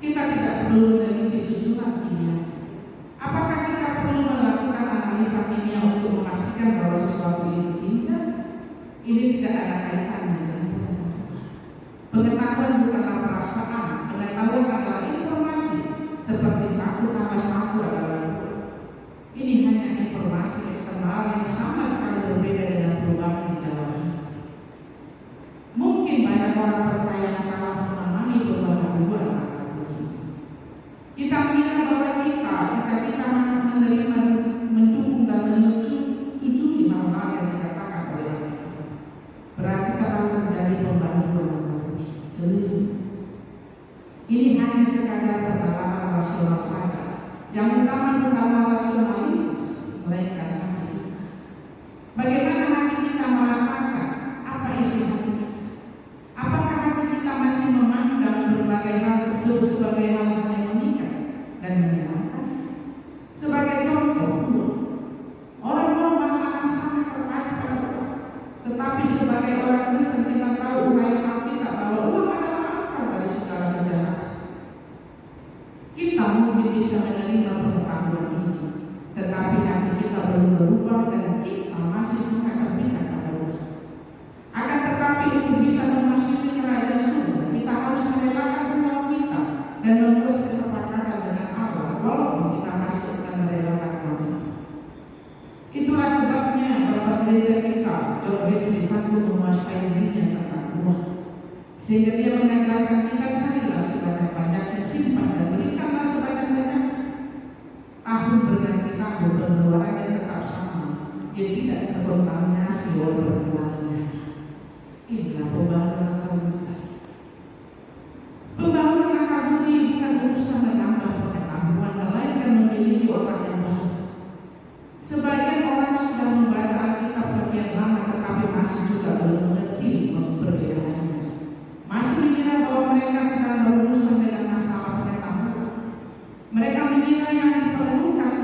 Kita tidak perlu meneliti susunan kimia. Apakah kita perlu melakukan analisa kimia untuk memastikan bahwa sesuatu itu ginjal? Ini tidak ada kaitannya dengan pengetahuan. Bukanlah perasaan. Pengetahuan adalah informasi. Seperti 1+1 adalah 2. Ini hanya informasi eksternal yang sama sekali berbeda dengan perubahan di dalam hati. Mungkin banyak orang percaya yang salah memahami perubahan hubungan akal budi. Kita mengira bahwa jika kita menerima, mendukung dan menyetujui hal-hal yang dikatakan oleh Allah, berarti telah terjadi pembaharuan akal budi. Ini hanya sekadar pendalaman rasional saja. Yang utama bukanlah rasionalitas, melainkan hati kita. Bagaimana hati kita merasakan apa isi hati kita? Apakah hati kita masih memandang berbagai hal tersebut sebagai hal yang mengikat dan menyenangkan? Sebagai contoh, orang normal akan sangat tertarik pada uang. Tetapi sebagai orang Kristen kita tahu ayat Alkitab bahwa uang adalah akar dari segala kejahatan. Kita mungkin bisa menerima pengetahuan ini, tetapi hati kita belum berubah dan kita masih sangat terpikat pada uang. Akan tetapi untuk bisa memasuki kerajaan surga, kita harus merelakan uang kita dan membuat kesepakatan dengan Allah, walaupun kita masih akan merelakan uang itu. Itulah sebabnya Bapak Gereja kita, John Wesley, sanggup menguasai dirinya tentang uang, sehingga dia mengajarkan kita carilah sebanyak-banyaknya, simpan dan berikanlah sebanyak-banyaknya. Tahun berganti tahun pengeluarannya tetap sama, dia tidak terkontaminasi oleh pengeluaran. Inilah pembaharuan akal budi. Pembaharuan akal budi bukan urusan menambah pengetahuan, melainkan memiliki otak yang baru. Sebagian orang sudah membaca Alkitab sekian lama, tetapi masih juga belum mengerti perbedaannya. Masih mengira bahwa mereka sedang berurusan dengan masalah pengetahuan. Mereka mengira yang diperlukan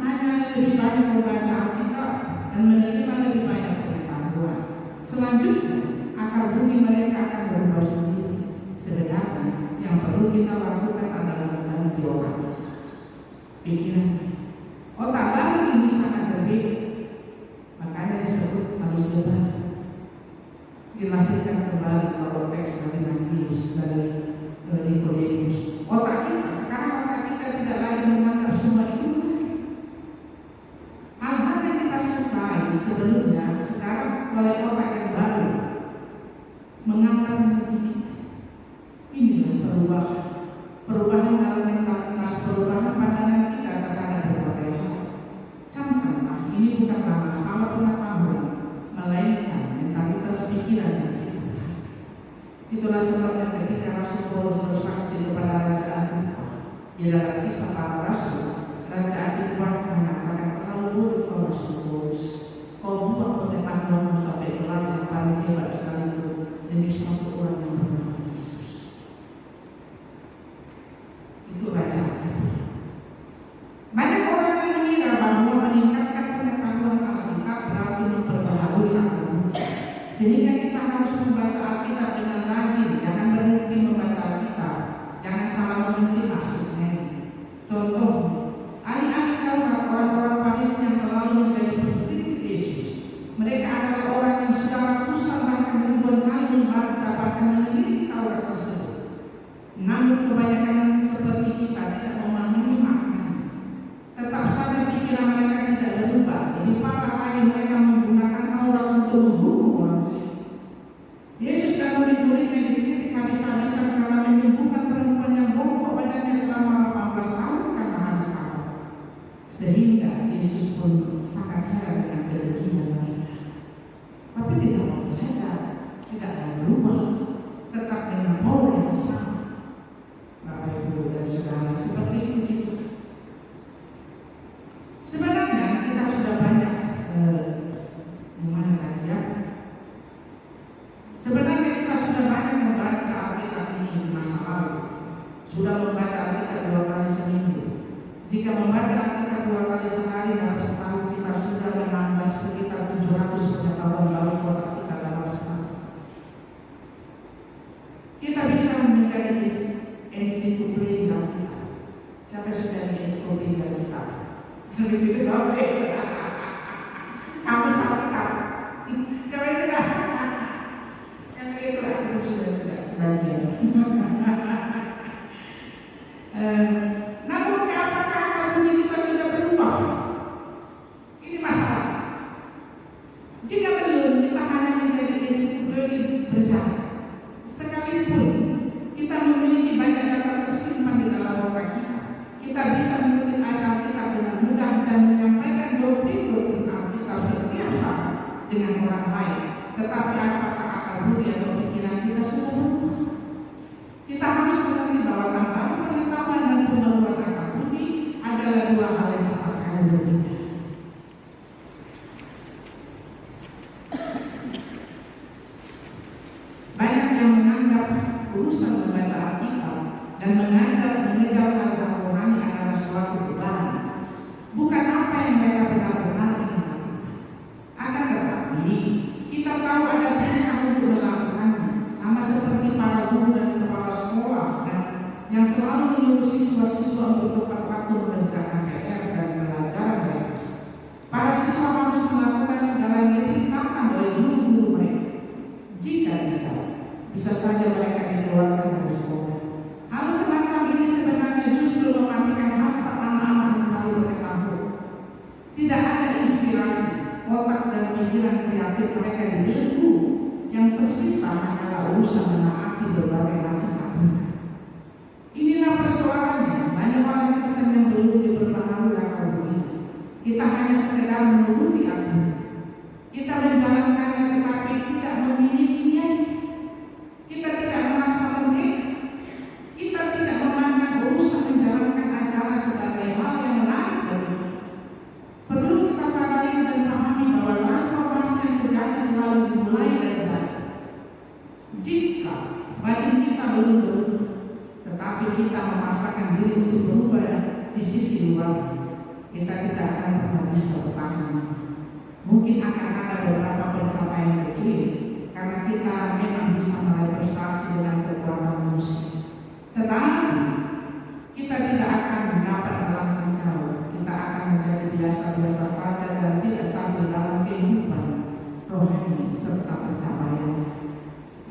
hanya lebih banyak membaca Alkitab dan menerima lebih banyak pengetahuan. Selanjutnya, akal budi mereka akan berubah sendiri. Sebenarnya yang perlu kita lakukan adalah mengganti otak pikiran. Otak baru ini sangat berbeda. Makanya disebut manusia baru. Dilahirkan kembali kalau teks dari Nadius, dari Nikodemus. Otak kita, sekarang otak kita tidak lagi menganggap semua itu. Hal-hal yang kita sukai sebelumnya, sekarang oleh otak yang baru menganggap menjijik. Inilah perubahan dalam mentalitas, perubahan pandangan kita terhadap berbagai hal. Camkanlah, ini bukanlah masalah pengetahuan, melainkan mentalitas pikiran yang sempurna. Itulah sebabnya ketika Rasul Paulus bersaksi kepada Raja Agripa di dalam Kisah Para Rasul, Raja Agripa mengatakan, terlalu buruk kau Rasul Paulus, kau buang pengetahuanmu sampai ke laut yang paling hebat sekalipun demi satu orang yang bernama Yesus. Itu Raja Agripa. Banyak orang yang mengira bahwa meningkatkan pengetahuan Alkitab berarti memperbaharui akal budi. Sehingga kita harus membaca Alkitab dengan rajin, jangan berhenti membaca Alkitab, jangan salah mengerti maksudnya. Contoh, alih-alih orang-orang Farisi yang selalu menjadi pengikut Yesus, mereka adalah orang yang sudah ratusan bahkan ribuan kali membaca bahkan meneliti Taurat tersebut. Namun kebanyakan seperti kita tidak memahami makna. Tetap saja pikiran mereka tidak berubah. Lebih parah lagi, mereka menggunakan Taurat untuk menghukum orang. Yesus dan murid-muridnya dikritik habis-habisan karena menyembuhkan perempuan yang bongkok badannya selama 18 tahun karena hadis Taurat. Sehingga Yesus pun sangat heran dengan kedegilan mereka. Tapi tidak mau belajar, tidak mau berubah, tetap dengan pola yang sama. Bapak Ibu dan Saudara, seperti itu. Sebenarnya kita sudah banyak Sebenarnya kita sudah banyak membaca Alkitab ini di masa lalu. Sudah membaca Alkitab 2 kali seminggu. Jika membaca Alkitab 2 kali sehari dalam setahun, kita sudah menambah sekitar 700 pengetahuan baru otak kita dalam setahun. Kita bisa menjadi ensiklopedia Namun apakah akal budi kita sudah berubah? Ini masalah. Jika belum, kita hanya menjadi ensiklopedia berjalan. Sekalipun kita memiliki banyak data tersimpan di dalam otak kita, kita bisa mengutip ayat kita dengan mudah dan menyampaikan doktrin Alkitab setiap saat dengan orang lain. Tetapi apakah akal budi atau pikiran kita sudah berubah? Kita harus mengerti bahwa tanpa pengetahuan dan pembaruan akal budi adalah dua hal yang sama sekali berbeda. Banyak yang menganggap urusan membaca Alkitab dan mengejar hal rohani adalah suatu beban, bukan apa yang mereka benar-benar ingin lakukan. Akan tetapi kita tahu ada perintah untuk melakukannya, sama seperti para guru dan kepala sekolah yang selalu menyuruh siswa-siswa untuk tepat waktu mengerjakan PR dan belajar mereka. Para siswa harus melakukan segala yang diperintahkan oleh guru-guru mereka. Jika tidak, bisa saja mereka dikeluarkan dari sekolah. Hal semacam ini sebenarnya justru mematikan hasrat anak-anak mencari pengetahuan. Tidak ada inspirasi, otak dan pikiran kreatif mereka dibelenggu. Yang tersisa hanyalah urusan menaati berbagai macam aturan. Inilah persoalannya. Banyak orang Kristen yang belum diperbaharui akal budi. Kita hanya sekedar menuruti aturan. Kita menjalankannya tetapi tidak memilikinya. Kita tidak merasa merdeka. Kita tidak memandang urusan menjalankan acara sebagai hal yang menarik bagi kita. Perlu kita sadari dan pahami bahwa transformasi yang sejati selalu dimulai dari dalam. Jika batin kita belum berubah, tetapi kita memaksakan diri untuk berubah di sisi luar, kita tidak akan pernah bisa bertahan. Mungkin akan ada beberapa pencapaian kecil karena kita memang bisa meraih prestasi dengan kekuatan manusia. Tetapi kita tidak akan dapat melangkah jauh. Kita akan menjadi biasa-biasa saja dan tidak stabil dalam kehidupan rohani serta pencapaian.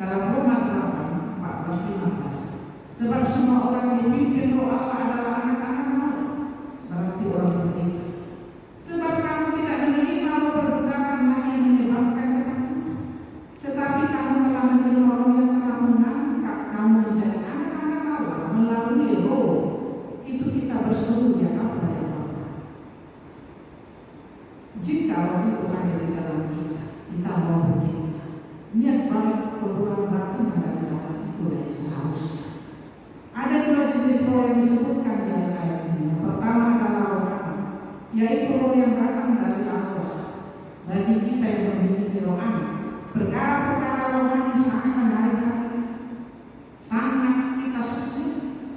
Dalam Roma 8, 14-15, sebab semua orang yang dipimpin roh Allah adalah anak-anak Allah. Berarti orang berbeda. Sebab kamu tidak menerima roh perbudakan lagi yang menyebabkan ketakutan, tetapi kamu telah menerima roh yang telah mengangkat kamu menjadi anak-anak Allah melalui roh. Itu kita berseru di apa yang Bapa. Jika roh itu ada di dalam kita, kita mau berdiri. Niat baik perbuatan batin yang ada di dalam itu dari seharusnya. Ada dua jenis roh yang disebutkan di ayat ini. Yang pertama adalah rohani, yaitu roh yang datang dari Allah. Bagi kita yang memiliki rohani, perkara-perkara rohani sangat menarik hati, sangat kita suka,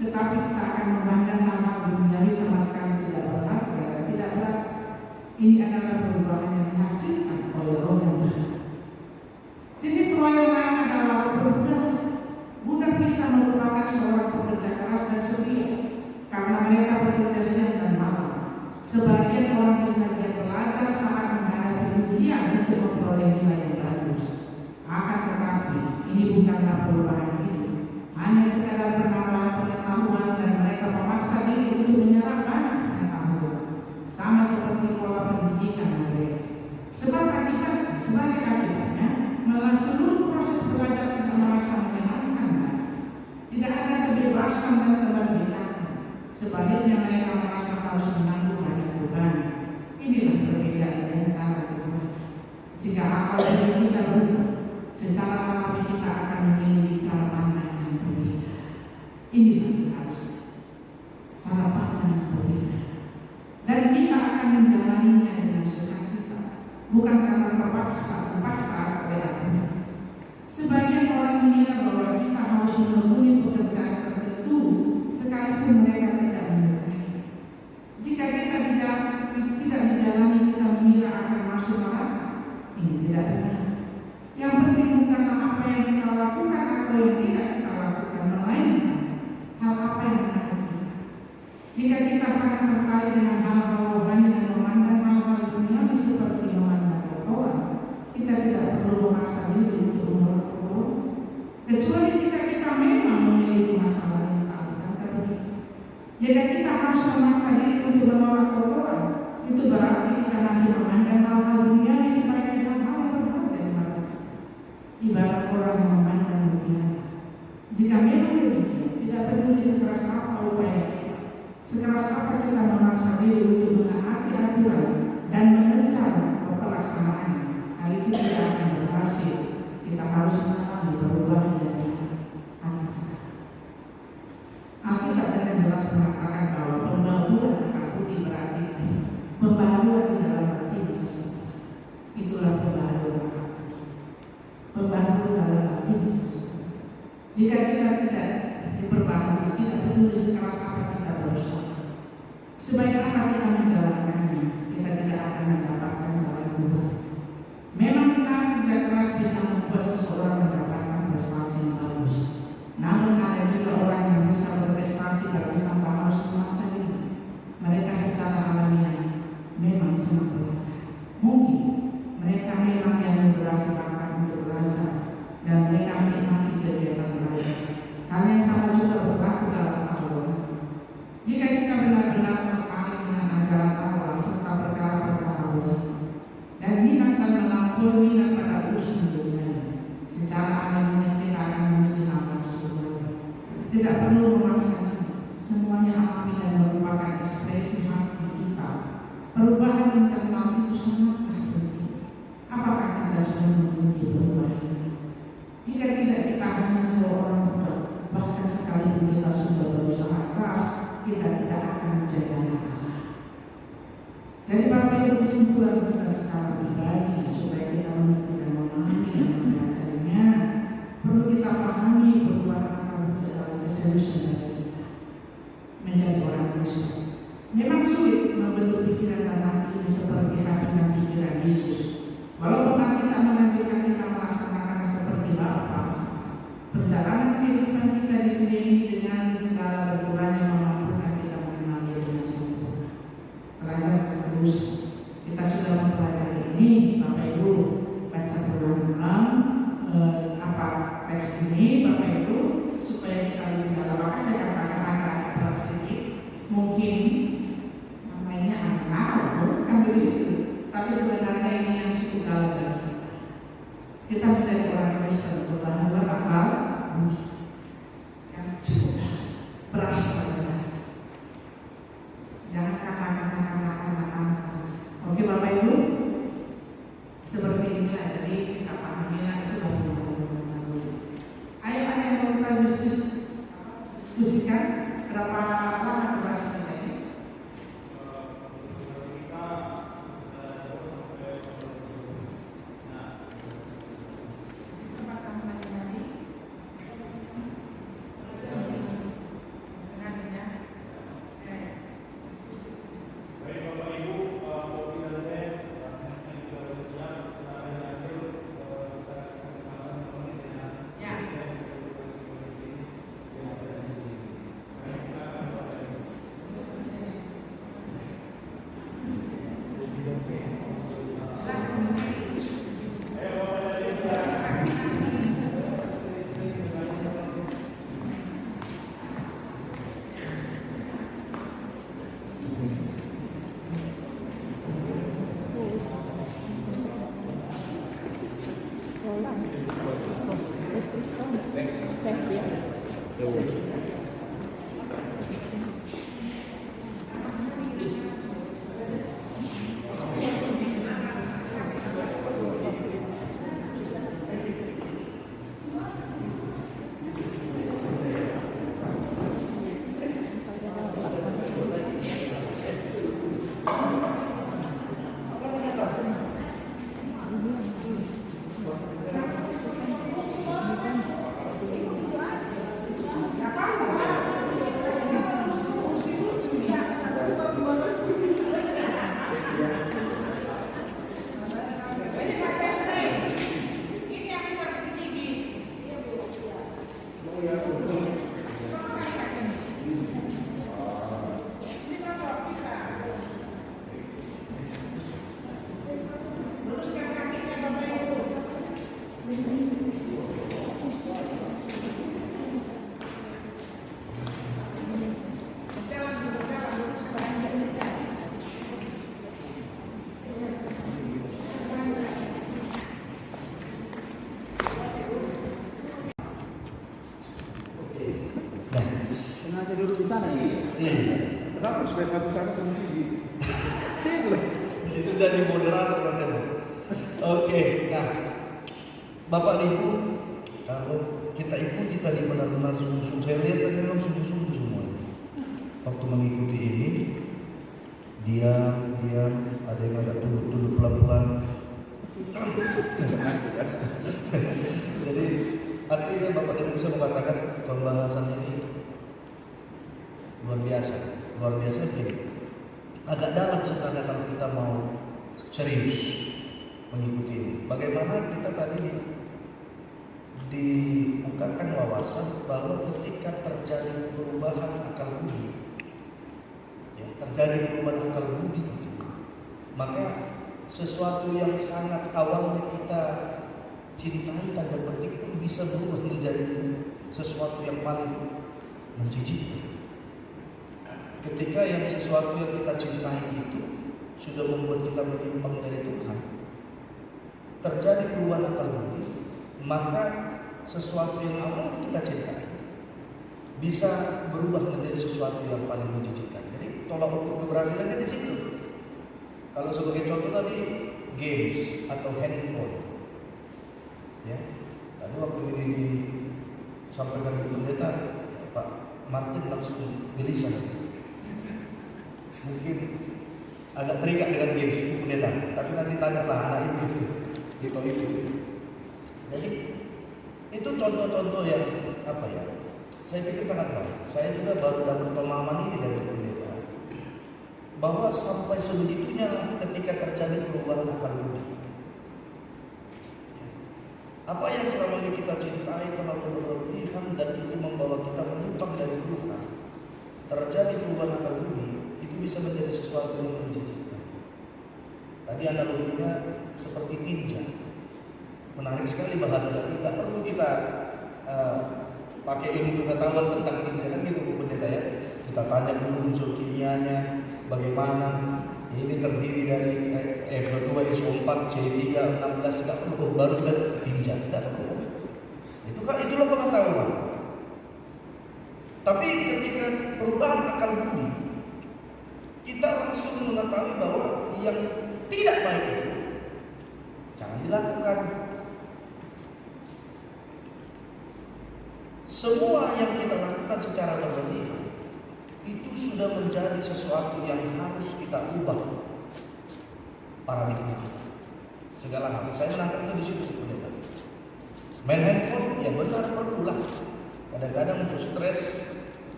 tetapi kita akan memandang hal-hal duniawi sama sekali tidak berharga dan tidak berat. Ini adalah perubahan yang dihasilkan oleh roh yang baru. Jenis roh yang lain adalah roh berbudak. Budak bisa merupakan seorang pekerja keras dan setia karena mereka bekerja siang dan malam. Sebagian orang bisa dia belajar saat menghadapi ujian untuk memperoleh nilai yang bagus. Akan tetapi ini bukanlah perubahan hidup, hanya sekadar penambahan pengetahuan dan mereka memaksa diri untuk menyerap banyak pengetahuan, sama seperti pola pendidikan mereka. Sebab sebagai akibatnya, malah seluruh proses belajar kita merasa menyenangkan. Tidak ada kebebasan dan kemerdekaan. Sebaliknya mereka merasa harus menanggung banyak beban. Inilah perbedaan di antara kedua. Jika akal budi kita berubah, secara alami kita akan memiliki cara pandang yang berbeda. Inilah seharusnya cara pandang yang berbeda. Dan kita akan menjalaninya dengan sukacita, bukan karena terpaksa oleh aturan. Sebagian orang mengira bahwa kita harus memenuhi pekerjaan tertentu sekalipun mereka tidak menyukai. Jika kita tidak dijalani, kita mengira akan masuk neraka. Ini tidak benar. Yang penting bukanlah apa yang kita lakukan atau yang tidak kita lakukan, melainkan hal apa yang menarik kita. Jika kita sangat tertarik dengan hal-hal rohani dan memandang hal-hal duniawi seperti memandang kotoran, kita tidak perlu memaksa diri untuk kecuali jika kita memang memiliki masalah yang tak begitu. Jika kita harus memaksa diri untuk menolak kotoran, itu berarti kita masih memandang hal-hal duniawi sebagai hal-hal yang berharga di mata. Ibarat orang yang memandang dunia. Jika memang demikian, tidak peduli sekeras apa upaya kita, sekeras apa kita memaksa diri untuk menaati aturan dan mengejar pelaksanaannya, hal itu tidak akan berhasil. Kita harus mengalami perubahan dari hati kita. Alkitab dengan jelas mengatakan bahwa pembaharuan akal budi berarti pembaharuan di dalam hati seseorang. Itulah pembaharuan akal budi. Pembaharuan dalam hati seseorang. Jika kita tidak diperbaharui, tidak peduli sekeras apa kita berusaha, sebaik apa kita menjalankannya, kita tidak akan mendapatkan jalan keluar. Memang kita kerja keras bisa membuat seseorang mendapatkan prestasi yang bagus. Namun ada juga orang yang bisa berprestasi tapi tanpa harus memaksa diri. Mereka secara alamiah memang senang belajar. Mungkin mereka memang yang berani bakat untuk belajar dan mereka menikmati kegiatan belajar. Hal yang sama juga berlaku dalam Allah. Jika kita benar-benar tertarik dengan ajaran Allah serta perkara-perkara Allah dan minat dan melampaui minat pada urusan dunia, secara alamiah kita akan memilih hal semuanya. Tidak perlu memaksa diri. Semuanya alami dan merupakan ekspresi hati kita. Perubahan internal itu sangatlah penting. Apakah kita sudah memiliki perubahan? Jika tidak, kita hanya seorang budak. Bahkan sekalipun kita sudah berusaha keras, kita tidak akan menjadi anak Allah. Jadi Bapak Ibu, kesimpulan kita secara pribadi supaya kita mengerti dan memahami dan mempelajarinya, perlu kita pahami perubahan akal budi dalam keseriusan dari kita menjadi orang Kristen. Memang sulit membentuk pikiran dan hati ini seperti hati dan pikiran Yesus. Walaupun kita mengajarkan kita melaksanakan seperti Bapa, perjalanan kehidupan kita di dunia ini dengan segala berkurangnya memampukan kita mengenalnya dengan sempurna. Belajar terus. Kita sudah mempelajari ini, Bapak Ibu baca berulang-ulang teks ini, Bapak Ibu, supaya kita lebih dalam. Maka saya katakan agak sedikit, mungkin namanya anak, kan begitu. Tapi sebenarnya ini yang cukup dalam bagi kita. Kita menjadi orang Kristen berbahan akal yang cukup dalam. sengaja duduk di sana gitu. Iya. Kenapa supaya satu sana kemudian di sini? Di situ jadi moderator kan. Oke, nah Bapak Ibu, kalau kita ikuti tadi benar-benar sungguh-sungguh, saya lihat tadi memang sungguh-sungguh semua. Waktu mengikuti ini, diam, ada yang agak tunduk-tunduk pelan-pelan. Jadi artinya Bapak Ibu bisa mengatakan pembahasan ini luar biasa begini. Agak dalam sebenarnya kalau kita mau serius mengikuti ini. Bagaimana kita tadi dibukakan wawasan bahwa ketika terjadi perubahan akal budi, maka sesuatu yang sangat awalnya kita cintai tanda petik pun bisa berubah menjadi sesuatu yang paling menjijikkan. Ketika yang sesuatu yang kita cintai itu sudah membuat kita menyimpang dari Tuhan, terjadi perubahan akal budi, maka sesuatu yang awal kita cintai bisa berubah menjadi sesuatu yang paling menjijikkan. Jadi tolak ukur keberhasilannya di situ. Kalau sebagai contoh tadi games atau handphone, ya, tadi waktu ini disampaikan ke pendeta, Pak Martin langsung gelisah. Mungkin agak terikat dengan games itu pendeta, tapi nanti tanyalah anak itu. Jadi itu contoh-contoh yang apa ya? Saya pikir sangat baik. Saya juga baru dapat pemahaman ini dari pendeta, bahwa sampai sebegitunya lah ketika terjadi perubahan akal budi. Apa yang selama ini kita cintai terlalu berlebihan dan itu membawa kita menyimpang dari Tuhan, terjadi perubahan akal budi, itu bisa menjadi sesuatu yang menjijikkan. Tadi analoginya seperti tinja. Menarik sekali bahasa tadi. Tidak perlu kita pakai ilmu pengetahuan tentang tinja kan gitu Bu Pendeta ya. Kita tanya dulu unsur kimianya bagaimana. Ini terdiri dari F2SO4 C3 16 tidak perlu baru kita tinja. Tidak perlu. Itu kan itulah pengetahuan. Tapi ketika perubahan akal budi, kita langsung mengetahui bahwa yang tidak baik itu jangan dilakukan. Semua yang kita lakukan secara berlebihan itu sudah menjadi sesuatu yang harus kita ubah paradigma kita. Segala hal. Saya menangkapnya di situ pendeta. Main handphone ya benar perlulah. Kadang-kadang untuk stres,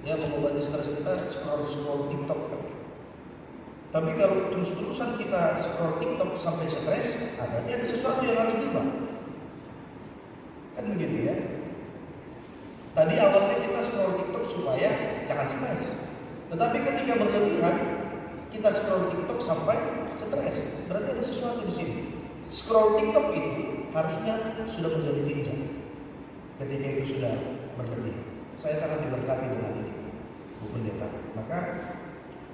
ya mengobati stres kita scroll TikTok kan. Tapi kalau terus-terusan kita scroll TikTok sampai stres, ada sesuatu yang harus diubah. Kan begitu ya. Tadi awalnya kita scroll TikTok supaya jangan stres. Tetapi ketika berlebihan, kita scroll TikTok sampai stres. Berarti ada sesuatu di sini. Scroll TikTok itu harusnya sudah menjadi tinja. Ketika itu sudah berlebih. Saya sangat diberkati dengan ini, Bu Pendeta. Maka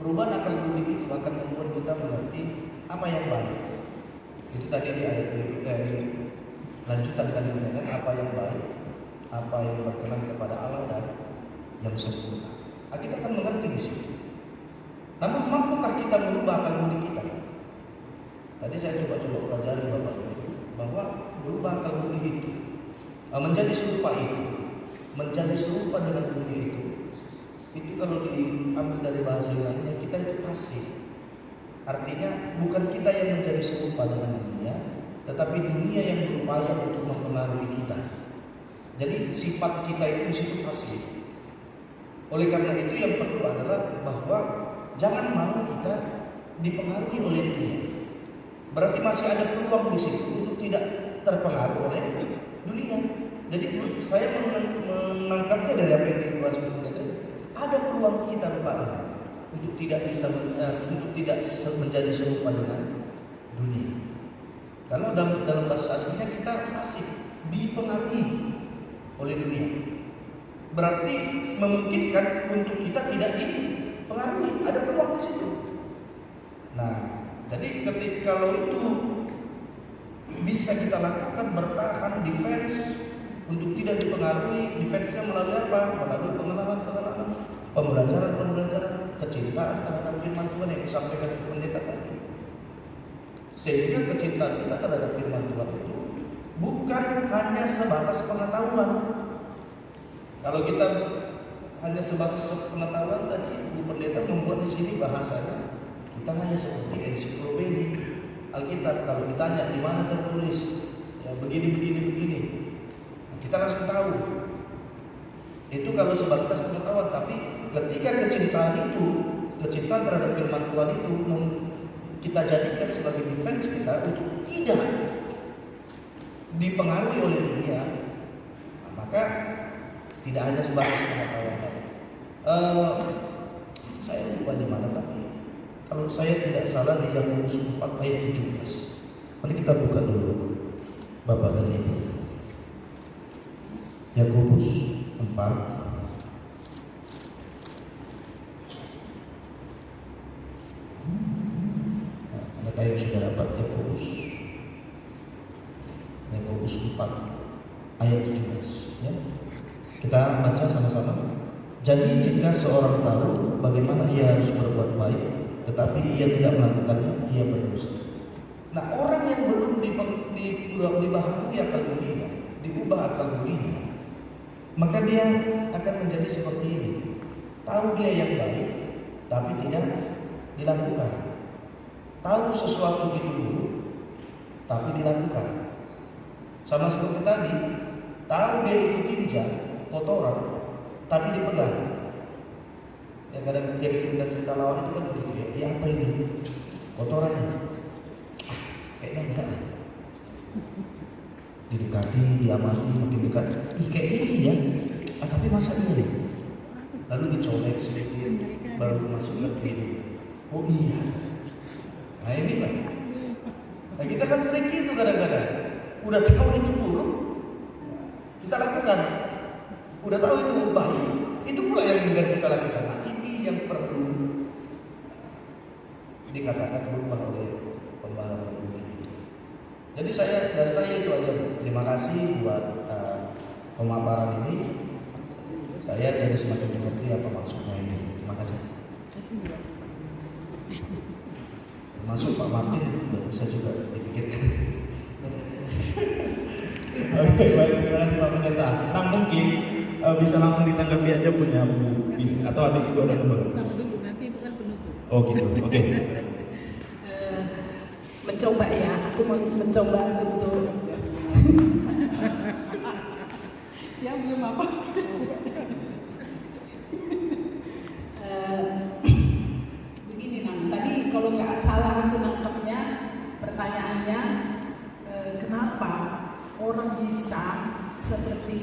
perubahan akal budi itu akan membuat kita mengerti apa yang baik. Itu tadi di ayat di lanjutan kalimatnya kan, apa yang baik, apa yang berkenan kepada Allah dan yang sempurna. Kita akan mengerti di sini. Namun mampukah kita merubah akal budi kita? Tadi saya coba pelajari Bapak Ibu bahwa berubah akal budi itu menjadi serupa dengan dunia itu kalau diambil dari bahasa Yunani kita itu pasif. Artinya bukan kita yang menjadi serupa dengan dunia, tetapi dunia yang berupaya untuk mempengaruhi kita. Jadi sifat kita itu di situ pasif. Oleh karena itu yang perlu adalah bahwa jangan mau kita dipengaruhi oleh dunia. Berarti masih ada peluang di situ untuk tidak terpengaruh oleh dunia. Jadi saya menangkapnya dari apa yang dibahas tadi. Ada peluang kita Pak untuk tidak menjadi serupa dengan dunia. Kalau dalam bahasa aslinya kita masih dipengaruhi oleh dunia. Berarti memungkinkan untuk kita tidak dipengaruhi. Ada peluang di situ. Nah, jadi kalau itu bisa kita lakukan, bertahan, defense untuk tidak dipengaruhi. Defense-nya melalui apa? Melalui pengenalan pembelajaran kecintaan terhadap firman Tuhan yang disampaikan oleh pendeta tadi. Sehingga kecintaan kita terhadap firman Tuhan itu bukan hanya sebatas pengetahuan. Kalau kita hanya sebatas pengetahuan, tadi Bu Pendeta membuat di sini bahasanya kita hanya seperti ensiklopedia Alkitab. Kalau ditanya di mana tertulis ya begini, kita langsung tahu. Itu kalau sebatas pengetahuan. Tapi ketika kecintaan terhadap firman Tuhan itu kita jadikan sebagai defense kita untuk tidak dipengaruhi oleh dunia, maka tidak hanya sebatas pengetahuan. Saya lupa di mana, tapi kalau saya tidak salah di Yakobus 4 ayat 17. Mari kita buka dulu, Bapak dan Ibu. Yakobus 4. Adakah yang sudah dapat Yakobus 4 ayat 17 ya? Kita baca sama-sama. Jadi jika seorang tahu bagaimana ia harus berbuat baik, tetapi ia tidak melakukannya, ia berdosa. Nah, orang yang belum dibaharui akal budinya, diubah akal budinya, maka dia akan menjadi seperti ini. Tahu dia yang baik, tapi tidak dilakukan. Tahu sesuatu itu buruk, tapi dilakukan. Sama seperti tadi, tahu dia itu tinja, kotoran, tapi dipegang. Ya kadang tiap cerita-cerita lawan itu kan begitu ya. Ya apa ini? Kotorannya. Kayaknya enggak. Didekati, diamati, makin dekat. Kayaknya iya. Tapi masa iya nih? Lalu dicolek sedikit, baru masuk ke diri. Oh iya. Nah inilah. Nah kita kan sering gitu kadang-kadang. Udah tahu itu buruk, kita lakukan. Udah tahu itu baik, itu pula yang ingin kita lakukan. Nah, ini yang perlu dikatakan berubah oleh pembaharuan ini. Jadi dari saya itu aja. Terima kasih buat pemaparan ini. Saya jadi semakin mengerti apa maksudnya ini. Terima kasih. Termasuk Pak Martin bisa juga dipikirkan. Oke, baik, terima kasih Pak Pendeta. Nah, mungkin bisa langsung ditanggapi aja punya Bu Bin atau ada juga ada kembali. Dulu nanti bukan penutup. Oh gitu, oke. Mencoba ya, aku mau mencoba untuk ya belum apa. Begini tadi kalau nggak salah aku nangkepnya pertanyaannya kenapa orang bisa seperti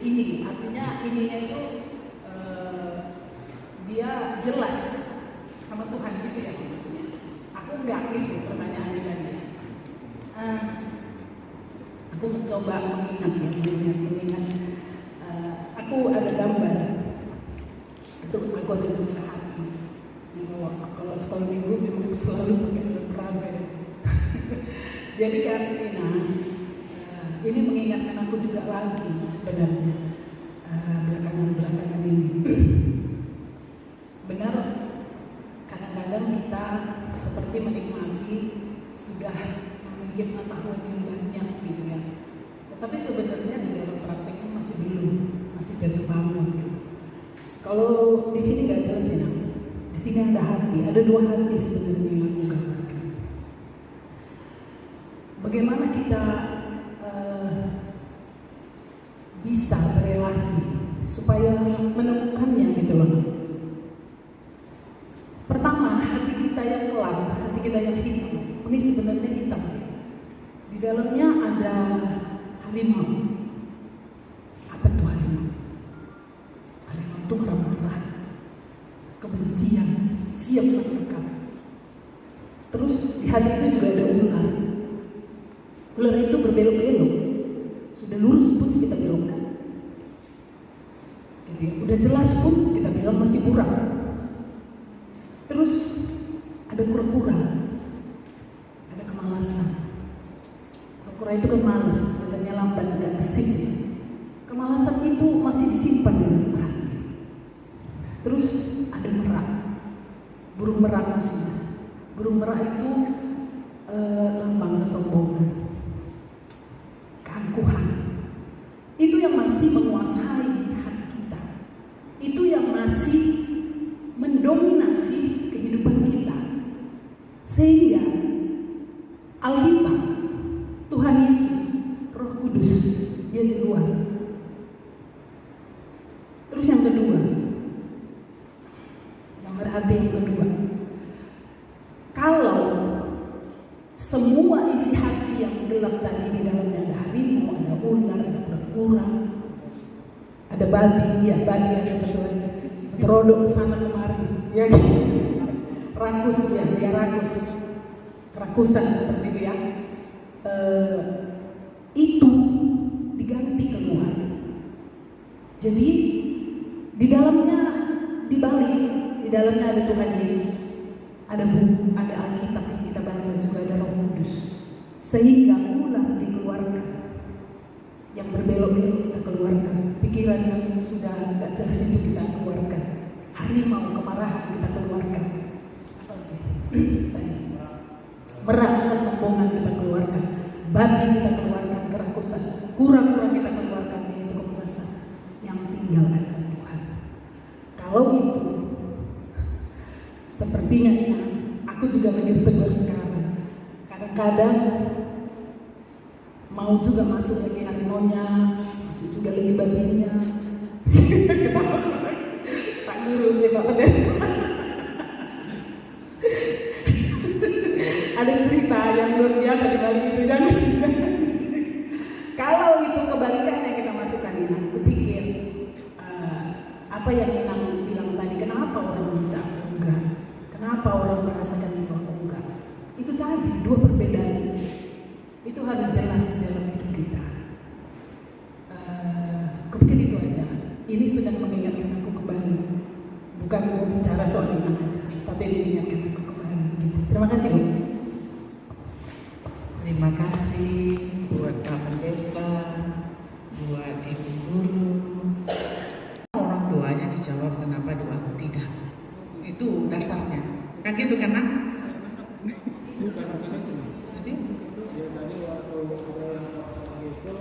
ini, artinya ininya itu dia jelas sama Tuhan gitu ya maksudnya. Aku enggak gitu pertanyaannya tadi. Aku mencoba mengingat ini kan. Aku ada gambar. Itu aku ada gambar hati. Kalau sekolah minggu memang selalu pakai olahraga. Jadi kan ini mengingatkan aku juga lagi sebenarnya belakangan ini. Benar, kadang-kadang kita seperti menikmati sudah memiliki pengetahuan yang banyak gitu ya. Tetapi sebenarnya di dalam prakteknya masih belum, masih jatuh bangun gitu. Kalau di sini nggak jelas ya, di sini ada hati, ada dua hati sebenarnya yang aku gambarkan. Bagaimana kita bisa berelasi supaya menemukannya gitu loh. Pertama, hati kita yang kelam, hati kita yang hitam. Ini sebenarnya hitam ya. Di dalamnya ada harimau. Apa tuh harimau? Harimau itu marah-marah, kebencian, siap menekan. Terus di hati itu juga ada ular. Ular itu berbelok-belok. Sudah lurus pun kita belokkan. Gitu ya. Udah jelas pun kita bilang masih kurang. Terus ada kura-kura, ada kemalasan. Kura-kura itu kan malas, jalannya lambat, agak gesit ya. Kemalasan itu masih disimpan di dalam hati. Terus ada merak, burung merak maksudnya. Burung merak itu lambang kesombongan, keangkuhan. Itu yang masih menguasai hati kita. Itu yang masih mendominasi kehidupan kita. Sehingga Alkitab, Tuhan Yesus, Roh Kudus, dia di luar. Terus yang kedua, nomor hati yang kedua, kalau semua isi hati yang gelap tadi di dalamnya ada harimau, ada ular, ada kura-kura, ada babi, ya babi ada satu lagi, terodok kesana kemari, ya rakus ya, dia rakus, kerakusan seperti itu ya. Itu diganti keluar. Jadi di dalamnya dibalik, di dalamnya ada Tuhan Yesus, ada buku, ada Alkitab yang kita baca, juga ada Roh Kudus, sehingga ular dikeluarkan, yang berbelok-belok kita keluarkan, pikiran yang sudah nggak jelas itu kita keluarkan, harimau kemarahan kita keluarkan, tadi merak kesombongan kita keluarkan, babi kita keluarkan, kerakusan, kura-kura kita keluarkan, yaitu kemalasan. Yang tinggal adalah Tuhan. Kalau itu sepertinya aku juga lagi ditegur sekarang. Kadang-kadang mau juga masuk lagi harimaunya, masuk juga lagi babinya. Pak Guru ya Pak Pendeta. Ada cerita yang luar biasa di balik itu, jangan. Kalau itu kebalikannya kita masukkan ini, aku pikir apa yang Inang bilang tadi, kenapa orang bisa enggak? Kenapa orang merasakan itu aku enggak? Itu tadi dua perbedaan itu harus jelas dalam hidup kita. Kepikir itu aja. Ini sedang mengingatkan aku kembali. Bukan mau bicara soal Inang aja, tapi mengingatkan aku kembali. Gitu. Terima kasih Bu. Terima kasih buat Pak Pendeta, buat Ibu Guru. Orang doanya dijawab, kenapa doaku tidak? Itu dasarnya. Kan gitu kan, Nak? Jadi Ya tadi waktu ada yang itu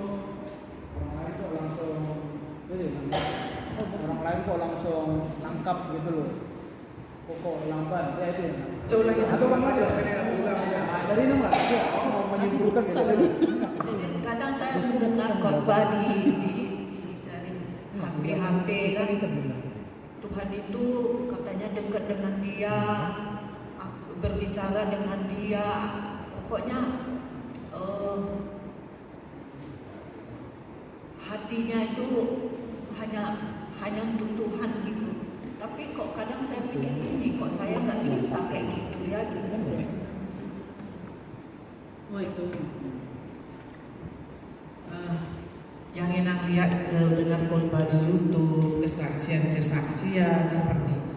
orang lain kok langsung orang lain kok langsung nangkap gitu loh. Kok lamban ya itu. coba lagi. Atau kan aja dari enam lah. Aku mau menyimpulkan gitu. Kadang saya mendengar khotbah dari HP kan, Tuhan itu katanya dekat dengan dia, berbicara dengan dia, pokoknya hatinya itu hanya untuk Tuhan gitu. Tapi kok kadang saya pikir gini, kok saya nggak bisa kayak gitu ya gitu. Oh itu yang Inang lihat dengar khotbah di YouTube, kesaksian seperti itu.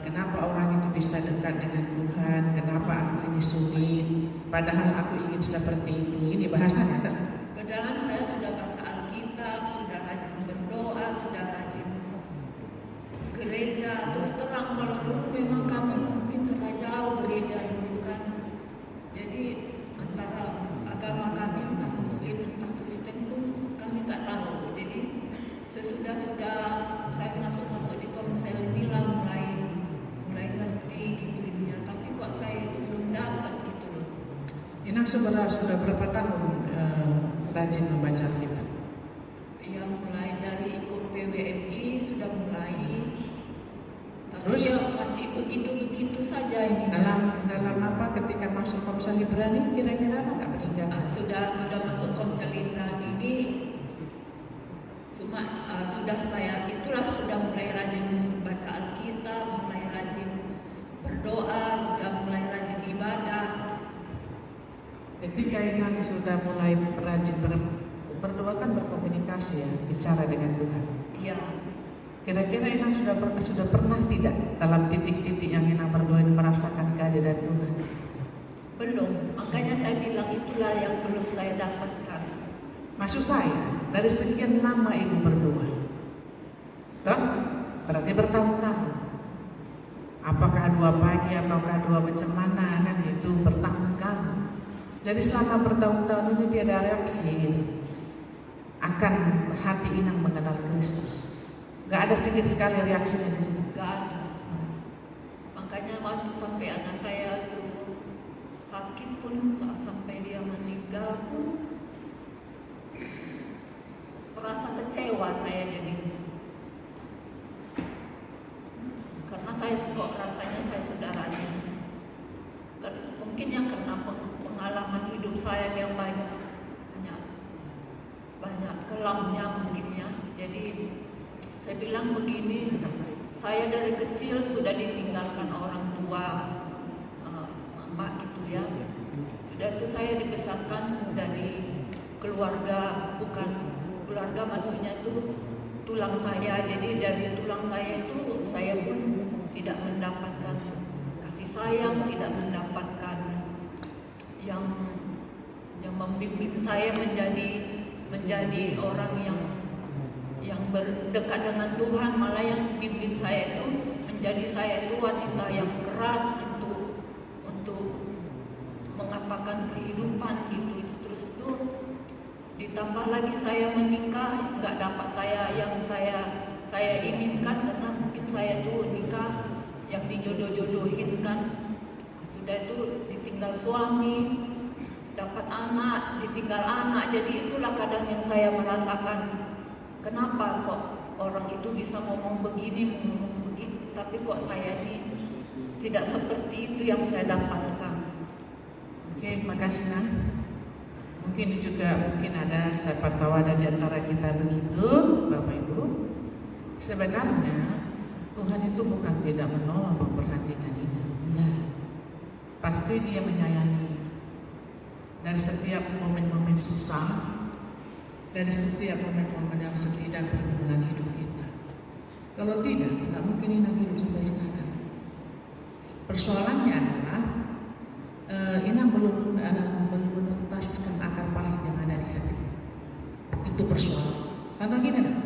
Kenapa orang itu bisa dekat dengan Tuhan? Kenapa aku ini sulit? Padahal aku ingin seperti itu. Ini bahasanya tak? Padahal saya sudah baca Alkitab, sudah rajin berdoa, sudah rajin gereja. Terus terang kalau dulu memang kami mungkin terlalu jauh gereja dulu kan. Jadi antara agama kami entah Muslim entah Kristen pun kami tak tahu. Jadi sesudah saya masuk di komsel inilah mulai ngerti gitu. Tapi kok saya belum dapat gitu loh. Inang sudah berapa tahun rajin membaca Alkitab? Ya mulai dari ikut PWMI sudah mulai. Tapi Terus? ya masih begitu saja ini. Dalam apa ketika masuk Komsel Ibrani kira-kira apa nggak berjalan? Sudah masuk komsel Ibrani ini cuma sudah mulai rajin baca Alkitab, mulai rajin berdoa, sudah mulai rajin ibadah. Ketika Inang sudah mulai rajin berdoa kan berkomunikasi ya, bicara dengan Tuhan. Iya. Kira-kira Inang sudah pernah tidak dalam titik-titik yang Inang berdoa merasakan kehadiran Tuhan? Belum. Makanya saya bilang itulah yang belum saya dapatkan. Maksud saya, dari sekian lama Ibu berdoa, toh? berarti bertahun-tahun. Apakah 2 pagi ataukah 2 macam mana kan itu bertahun-tahun. Jadi selama bertahun-tahun ini dia ada reaksi akan hati Inang mengenal Kristus. Gak ada sedikit sekali reaksinya di situ. Gak ada. Makanya waktu sampai anak saya itu sakit pun, sampai dia meninggal pun, merasa kecewa saya jadi. Karena saya kok rasanya saya sudah rajin. Mungkin yang karena pengalaman hidup saya yang banyak kelamnya mungkin ya. Jadi saya bilang begini, saya dari kecil sudah ditinggalkan orang tua, mama gitu ya. Sudah itu saya dibesarkan dari keluarga, bukan keluarga maksudnya itu tulang saya. Jadi dari tulang saya itu saya pun tidak mendapatkan kasih sayang, tidak mendapatkan yang membimbing saya menjadi orang yang berdekat dengan Tuhan. Malah yang bimbing saya itu menjadi saya itu wanita yang keras untuk mengapakan kehidupan gitu. Terus itu ditambah lagi saya menikah, nggak dapat yang saya inginkan, karena mungkin saya itu nikah yang dijodoh-jodohin kan. Sudah itu ditinggal suami, dapat anak, ditinggal anak. Jadi itulah kadang yang saya merasakan, kenapa kok orang itu bisa ngomong begini, tapi kok saya ini tidak seperti itu yang saya dapatkan. Oke, makasih Nang. Mungkin ada, siapa tahu ada di antara kita begitu, Bapak Ibu. Sebenarnya Tuhan itu bukan tidak menolong, memperhatikan ini, enggak. Pasti Dia menyayangi. Dari setiap momen-momen susah, dari setiap momen-momen yang sedih dan pergumulan hidup kita. Kalau tidak, nggak mungkin Inang hidup sampai sekarang. Persoalannya adalah Inang belum menuntaskan akar pahit yang ada di hati. Itu persoalan. Contoh gini dong.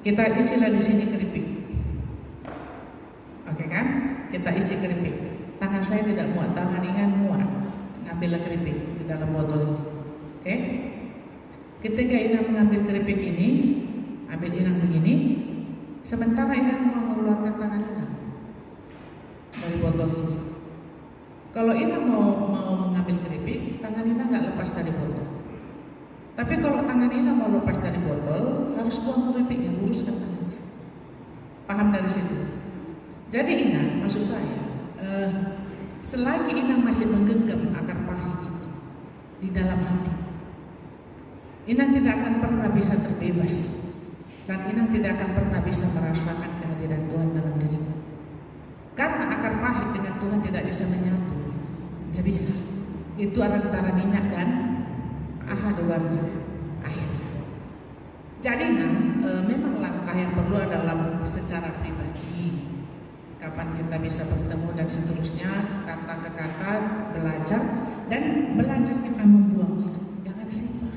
Kita isilah di sini keripik. Oke kan? Kita isi keripik. Tangan saya tidak muat, tangan Inang muat. Ambillah keripik di dalam botol ini. Oke? Ketika Inang mengambil keripik ini, ambil Inang begini, sementara Inang mau mengeluarkan tangan Inang dari botol ini. Kalau Inang mau mengambil keripik, tangan Inang nggak lepas dari botol. Tapi kalau tangan Inang mau lepas dari botol, harus buang keripiknya, luruskan tangannya. Paham dari situ? Jadi Inang, maksud saya, selagi Inang masih menggenggam akar pahit itu di dalam hati, Inang tidak akan pernah bisa terbebas, dan Inang tidak akan pernah bisa merasakan kehadiran Tuhan dalam dirimu. Karena akar pahit dengan Tuhan tidak bisa menyatu, tidak bisa. Itu antara minyak dan warna air. Jadi memang langkah yang perlu adalah secara pribadi. Kapan kita bisa bertemu dan seterusnya, kata ke kata, belajar kita membuang itu, jangan disimpan.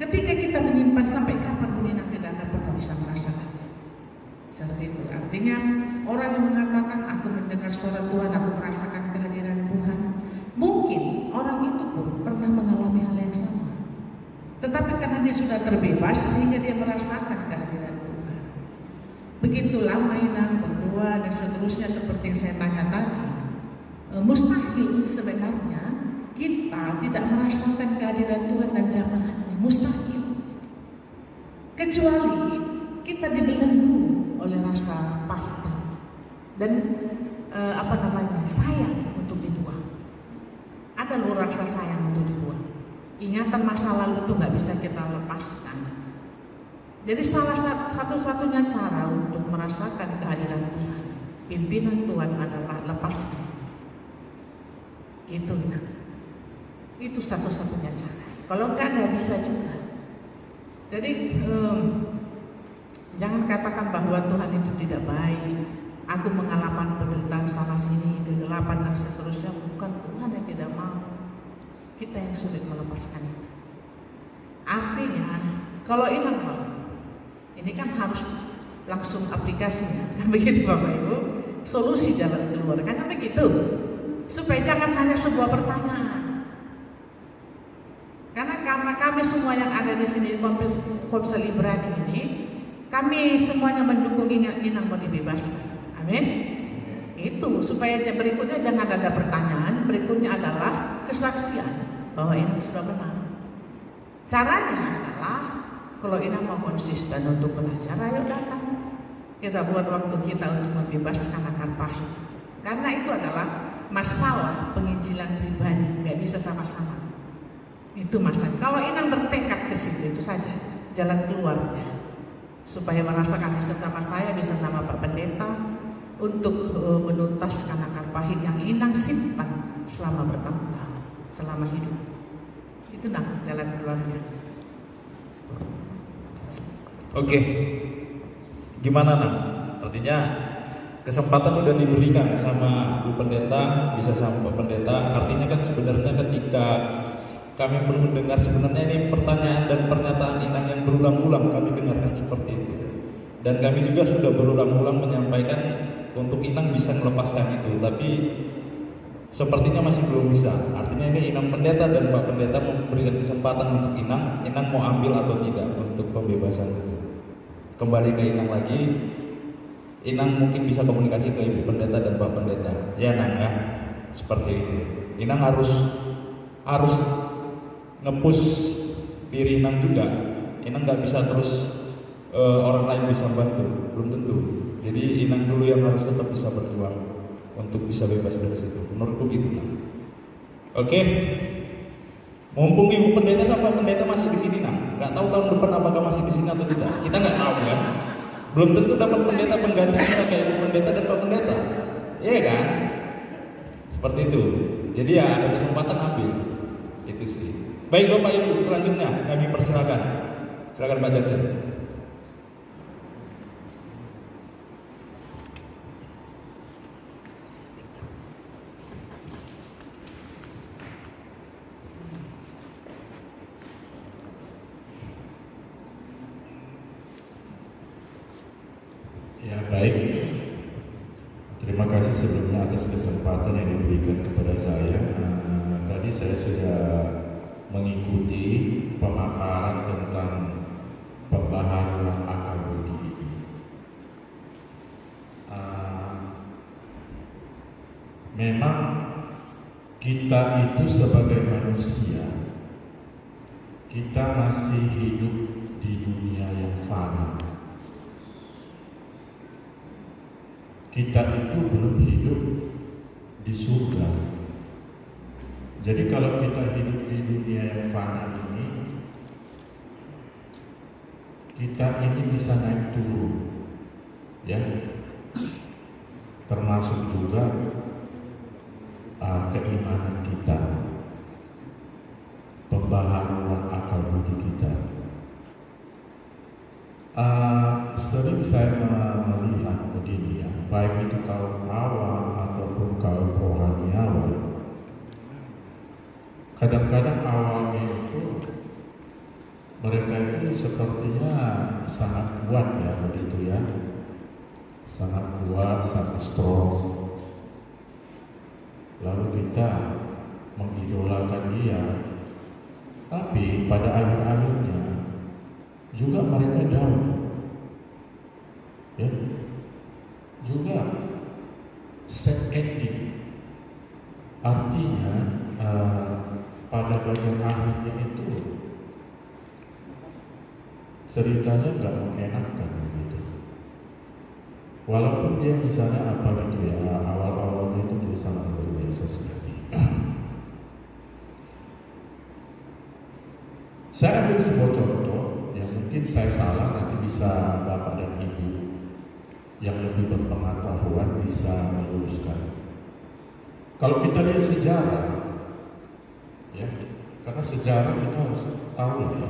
Ketika kita menyimpan sampai kapan pun Inang tidak akan pernah bisa merasakannya. Seperti itu. Artinya orang yang mengatakan aku mendengar suara Tuhan, aku merasakan kehadiran Tuhan, mungkin orang itu pun pernah mengalami hal yang sama. Tetapi karena dia sudah terbebas sehingga dia merasakan kehadiran Tuhan. Begitu lama Inang berdoa dan seterusnya seperti yang saya tanya tadi, mustahil sebenarnya kita tidak merasakan kehadiran Tuhan dan jamaahnya, mustahil. Kecuali kita dibelenggu oleh rasa pahit dan sayang untuk dibuang. Ada loh rasa sayang untuk dibuang. Ingatan masa lalu itu nggak bisa kita lepaskan. Jadi salah satu-satunya cara untuk merasakan kehadiran Tuhan, pimpinan Tuhan adalah lepaskan. Gitu nah. Itu satu-satunya cara. Kalau nggak bisa juga. Jadi jangan katakan bahwa Tuhan itu tidak baik. Aku mengalami penderitaan sana sini, kegelapan dan seterusnya. Bukan Tuhan yang tidak mau. Kita yang sulit melepaskan itu. Artinya, kalau Inang mau, Ini kan harus langsung aplikasinya. Nah, begitu Bapak Ibu, solusi jalan keluar kan begitu. Supaya jangan hanya sebuah pertanyaan. Karena kami semua yang ada di sini di Komsel Ibrani ini, kami semuanya mendukung Inang mau dibebaskan. Amin. Itu supaya berikutnya jangan ada pertanyaan, berikutnya adalah kesaksian bahwa Inang sudah menang. Caranya adalah kalau Inang mau konsisten untuk belajar, ayo datang. Kita buat waktu kita untuk membebaskan akar pahit. Karena itu adalah masalah penginjilan pribadi, nggak bisa sama-sama. Itu masalah. Kalau Inang bertekad ke situ, itu saja jalan keluarnya. Supaya merasakan bisa sama saya, bisa sama Pak Pendeta untuk menuntaskan akar pahit yang Inang simpan selama bertahun-tahun, selama hidup. Itu jalan keluarnya. Oke, gimana nak? Artinya kesempatan udah diberikan sama Bu Pendeta, bisa sama Pak Pendeta. Artinya kan sebenarnya ketika kami pun mendengar sebenarnya ini pertanyaan dan pernyataan Inang yang berulang-ulang kami dengarkan seperti itu. Dan kami juga sudah berulang-ulang menyampaikan untuk Inang bisa melepaskan itu, tapi sepertinya masih belum bisa. Artinya ini Inang Pendeta dan Pak Pendeta memberikan kesempatan untuk Inang mau ambil atau tidak untuk pembebasan itu. Kembali ke Inang lagi, Inang mungkin bisa komunikasi ke Ibu Pendeta dan Pak Pendeta. Ya Nang ya, seperti itu. Inang harus nge-push diri Inang juga. Inang nggak bisa terus orang lain bisa bantu, belum tentu. Jadi Inang dulu yang harus tetap bisa berjuang untuk bisa bebas dari situ. Menurutku gitu Nang. Oke. Mumpung Ibu Pendeta sama Pendeta masih di sini Nang, nggak tahu tahun depan apakah masih di sini atau tidak. Kita nggak tahu kan. Belum tentu dapat pendeta pengganti kita kayak Ibu Pendeta dan Pak Pendeta. Iya kan? Seperti itu. Jadi ya ada kesempatan ambil. Itu sih. Baik Bapak Ibu, selanjutnya kami persilakan. Silakan Pak Jajan. Ya baik, terima kasih sebelumnya atas kesempatan yang diberikan kepada saya. Tadi saya sudah mengikuti pemaparan tentang pembaharuan akal budi ini. Memang kita itu sebagai manusia, kita masih hidup di dunia yang fana. Kita itu belum hidup di surga. Jadi kalau kita hidup di dunia yang fana ini, kita ini bisa naik turun, ya. Termasuk juga keimanan kita, pembaharuan akal budi kita. Sering saya melihat begini ya, baik itu kaum awam ataupun kaum rohaniawan. Kadang-kadang awalnya itu mereka itu sepertinya sangat kuat ya begitu ya, sangat kuat, sangat strong. Lalu kita mengidolakan dia, tapi pada akhir-akhirnya juga mereka down, ya, juga sad ending. Artinya pada bagian akhirnya itu ceritanya nggak mengenakan begitu. Walaupun dia misalnya apa gitu ya, awal-awalnya itu dia sangat luar biasa sekali. Saya ambil sebuah contoh yang mungkin saya salah, nanti bisa Bapak dan Ibu yang lebih berpengetahuan bisa meluruskan. Kalau kita lihat sejarah, ya, karena sejarah kita harus tahu ya,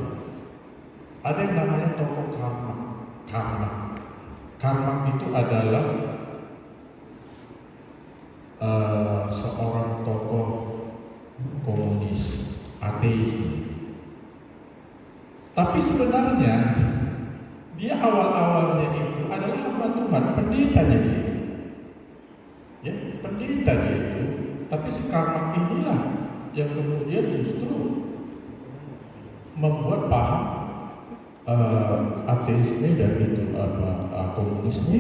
ada yang namanya tokoh Karmak. Karmak itu adalah seorang tokoh komunis, ateis. Tapi sebenarnya Dia awal-awalnya itu adalah hamba Tuhan, pendetanya dia. Ya, pendeta dia itu. Tapi sekarang inilah yang kemudian justru membuat paham ateisme dan itu komunisme.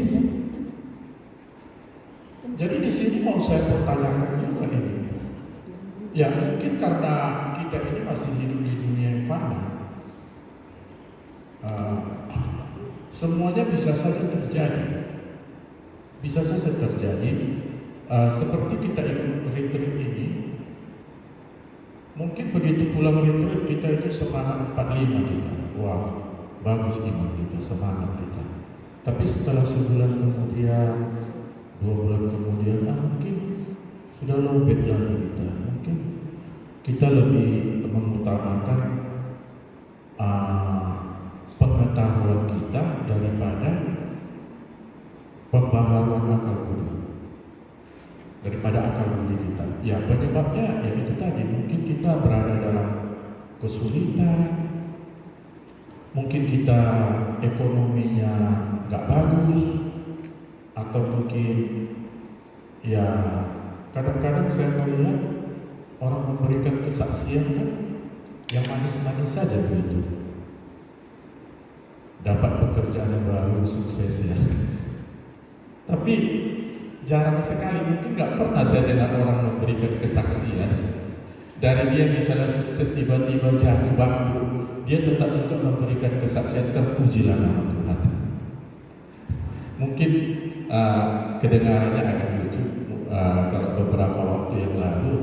Jadi di sini mau saya pertanyakan juga ini. Ya mungkin karena kita ini masih hidup di dunia yang fana, semuanya bisa saja terjadi. Bisa saja terjadi. Seperti kita ikut retreat ini, mungkin begitu pulang retreat kita itu semangat 45 kita. Wah, bagus iman kita, semangat kita. Tapi setelah sebulan kemudian, 2 bulan kemudian, mungkin sudah lobet lagi kita. Mungkin kita lebih mengutamakan pengetahuan kita daripada pembaharuan akal budi, daripada akal budi kita. Ya penyebabnya ya itu tadi, mungkin kita berada dalam kesulitan, mungkin kita ekonominya nggak bagus, atau mungkin ya kadang-kadang saya melihat orang memberikan kesaksian kan yang manis-manis saja begitu, dapat pekerjaan yang baru, sukses ya. Tapi jarang sekali, mungkin nggak pernah saya dengar orang memberikan kesaksian dari dia misalnya sukses tiba-tiba jatuh bangkrut, dia tetap juga memberikan kesaksian, terpujilah nama Tuhan. Mungkin kedengarannya agak lucu. Kalau beberapa waktu yang lalu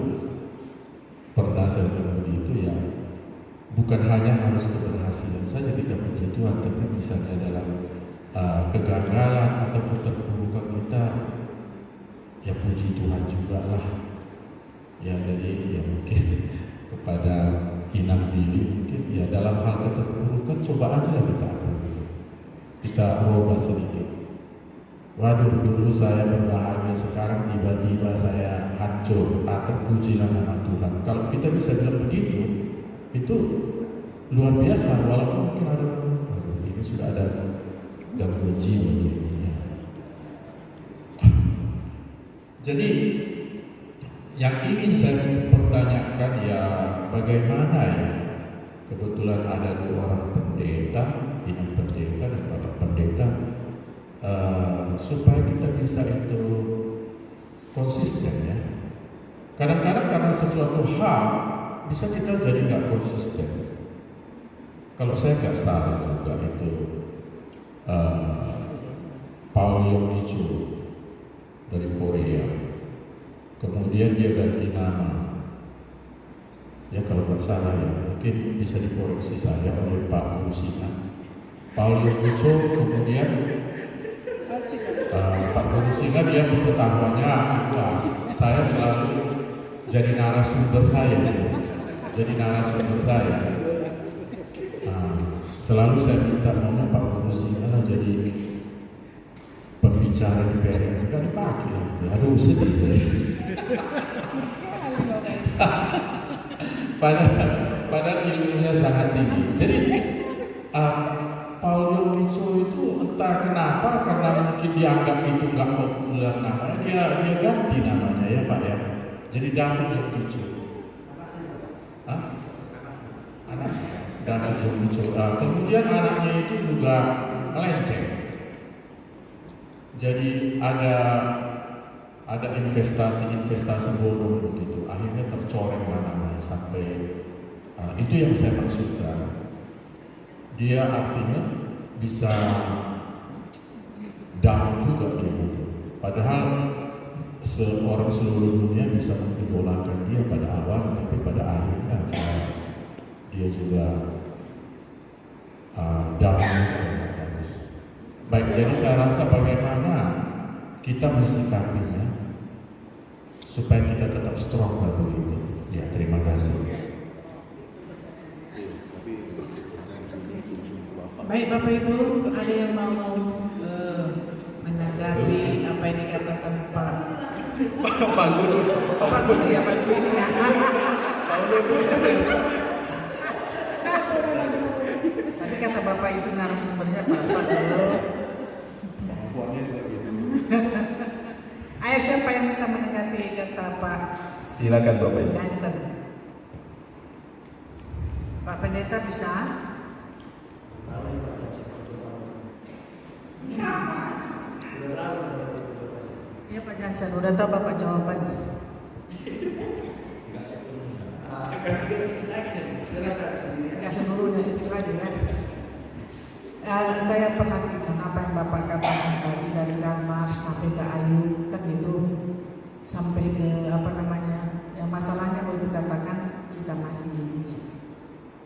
pernah saya bilang begitu ya, bukan hanya harus keberhasilan saja kita puji Tuhan, tapi misalnya dalam kegagalan atau keterpurukan kita, ya puji Tuhan juga lah. Ya jadi ya mungkin kepada inang diri, mungkin ya dalam hal keterpurukan coba aja lah kita ubah sedikit. Waduh, dulu saya berbahagia, sekarang tiba-tiba saya hancur. Terpujilah nama Tuhan. Kalau kita bisa bilang begitu, itu luar biasa. Walaupun mungkin ada ini sudah ada gangguan jiwa ini. Jadi yang ingin saya pertanyakan ya, bagaimana ya, kebetulan ada 2 orang pendeta, ini pendeta dan bapak pendeta, supaya kita bisa itu konsisten ya. Kadang-kadang karena sesuatu hal bisa kita jadi nggak konsisten. Kalau saya nggak salah juga itu Paul Yong-Nicho dari Korea, kemudian dia ganti nama. Ya kalau nggak salah ya, mungkin bisa dikoreksi saya oleh Pak Rusina. Paul Yong-Nicho kemudian Pak Rusina dia pengetahuannya luas. Saya selalu jadi narasumber saya. Selalu saya minta maunya Pak Rusina jadi pembicara di PRN, kan dipakai. Aduh sedih saya. Padahal ilmunya sangat tinggi. Jadi Paul Yong-Nicho itu entah kenapa, karena mungkin dianggap itu nggak populer namanya, dia ganti namanya ya Pak ya. Jadi David Yong-Nicho. Anak David Yong-Nicho. Kemudian anaknya itu juga melenceng. Jadi ada investasi bodong begitu. Akhirnya tercoreng namanya sampai itu yang saya maksudkan. Dia artinya bisa down juga dia gitu. Padahal seorang seluruh dunia bisa mengidolakan dia pada awal, tapi pada akhirnya dia juga down. Baik, jadi saya rasa bagaimana kita mensikapinya supaya kita tetap strong begitu. Ya, terima kasih. Baik Bapak Ibu, ada yang mau menanggapi apa yang dikatakan Pak Guru ya, Pak Guru sih ya. Tadi kan kata Bapak itu narasumbernya Bapak dulu. Kemampuannya juga gitu. Ayo siapa yang bisa menanggapi kata Pak Silakan Bapak Ibu. Johnson? Pak Pendeta bisa? Iya Pak Johnson, udah tahu Bapak jawabannya. Nggak seluruhnya sedikit lagi kan. Saya perhatikan apa yang Bapak katakan tadi dari Karmar sampai ke Ayub kan itu, sampai ke apa namanya, ya masalahnya kalau dikatakan kita masih di dunia,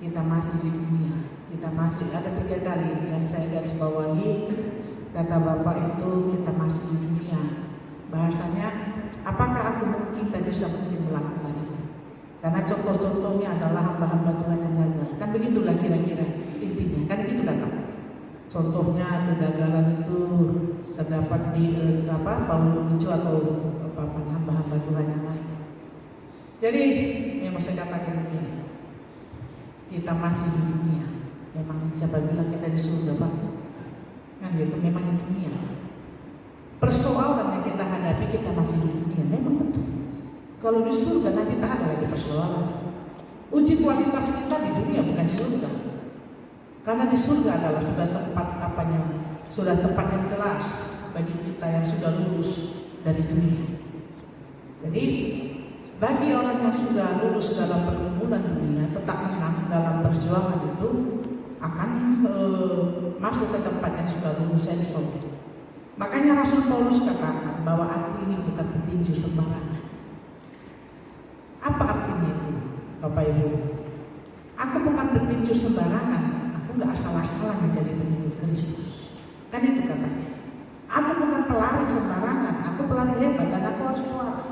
kita masih di dunia, kita masih ada 3 kali yang saya garis bawahi kata Bapak itu kita masih di dunia. Bahasanya apakah kita bisa mungkin melakukan itu? Karena contoh-contohnya adalah hamba-hamba Tuhan yang gagal. Kan begitulah kira-kira intinya. Kan begitu kan Pak? Contohnya kegagalan itu terdapat di Paulus Bicu atau hamba-hamba Tuhan yang lain. Jadi yang mau saya katakan begini, kita masih di dunia. Memang siapa bilang kita di surga Pak? Kan itu memang di dunia. Persoalan yang kita hadapi kita masih di dunia, memang betul. Kalau di surga nanti tak ada lagi persoalan. Uji kualitas kita di dunia bukan di surga. Karena di surga adalah sudah tempat yang jelas bagi kita yang sudah lulus dari dunia. Jadi bagi orang yang sudah lulus dalam pergumulan dunia, tetap menang dalam perjuangan itu akan masuk ke tempat yang sudah lulus dari surga. Makanya Rasul Paulus katakan bahwa aku ini bukan petinju sembarangan. Apa artinya itu, Bapak Ibu? Aku bukan petinju sembarangan. Aku nggak asal-asalan menjadi pengikut Kristus. Kan itu katanya. Aku bukan pelari sembarangan. Aku pelari hebat dan aku harus juara.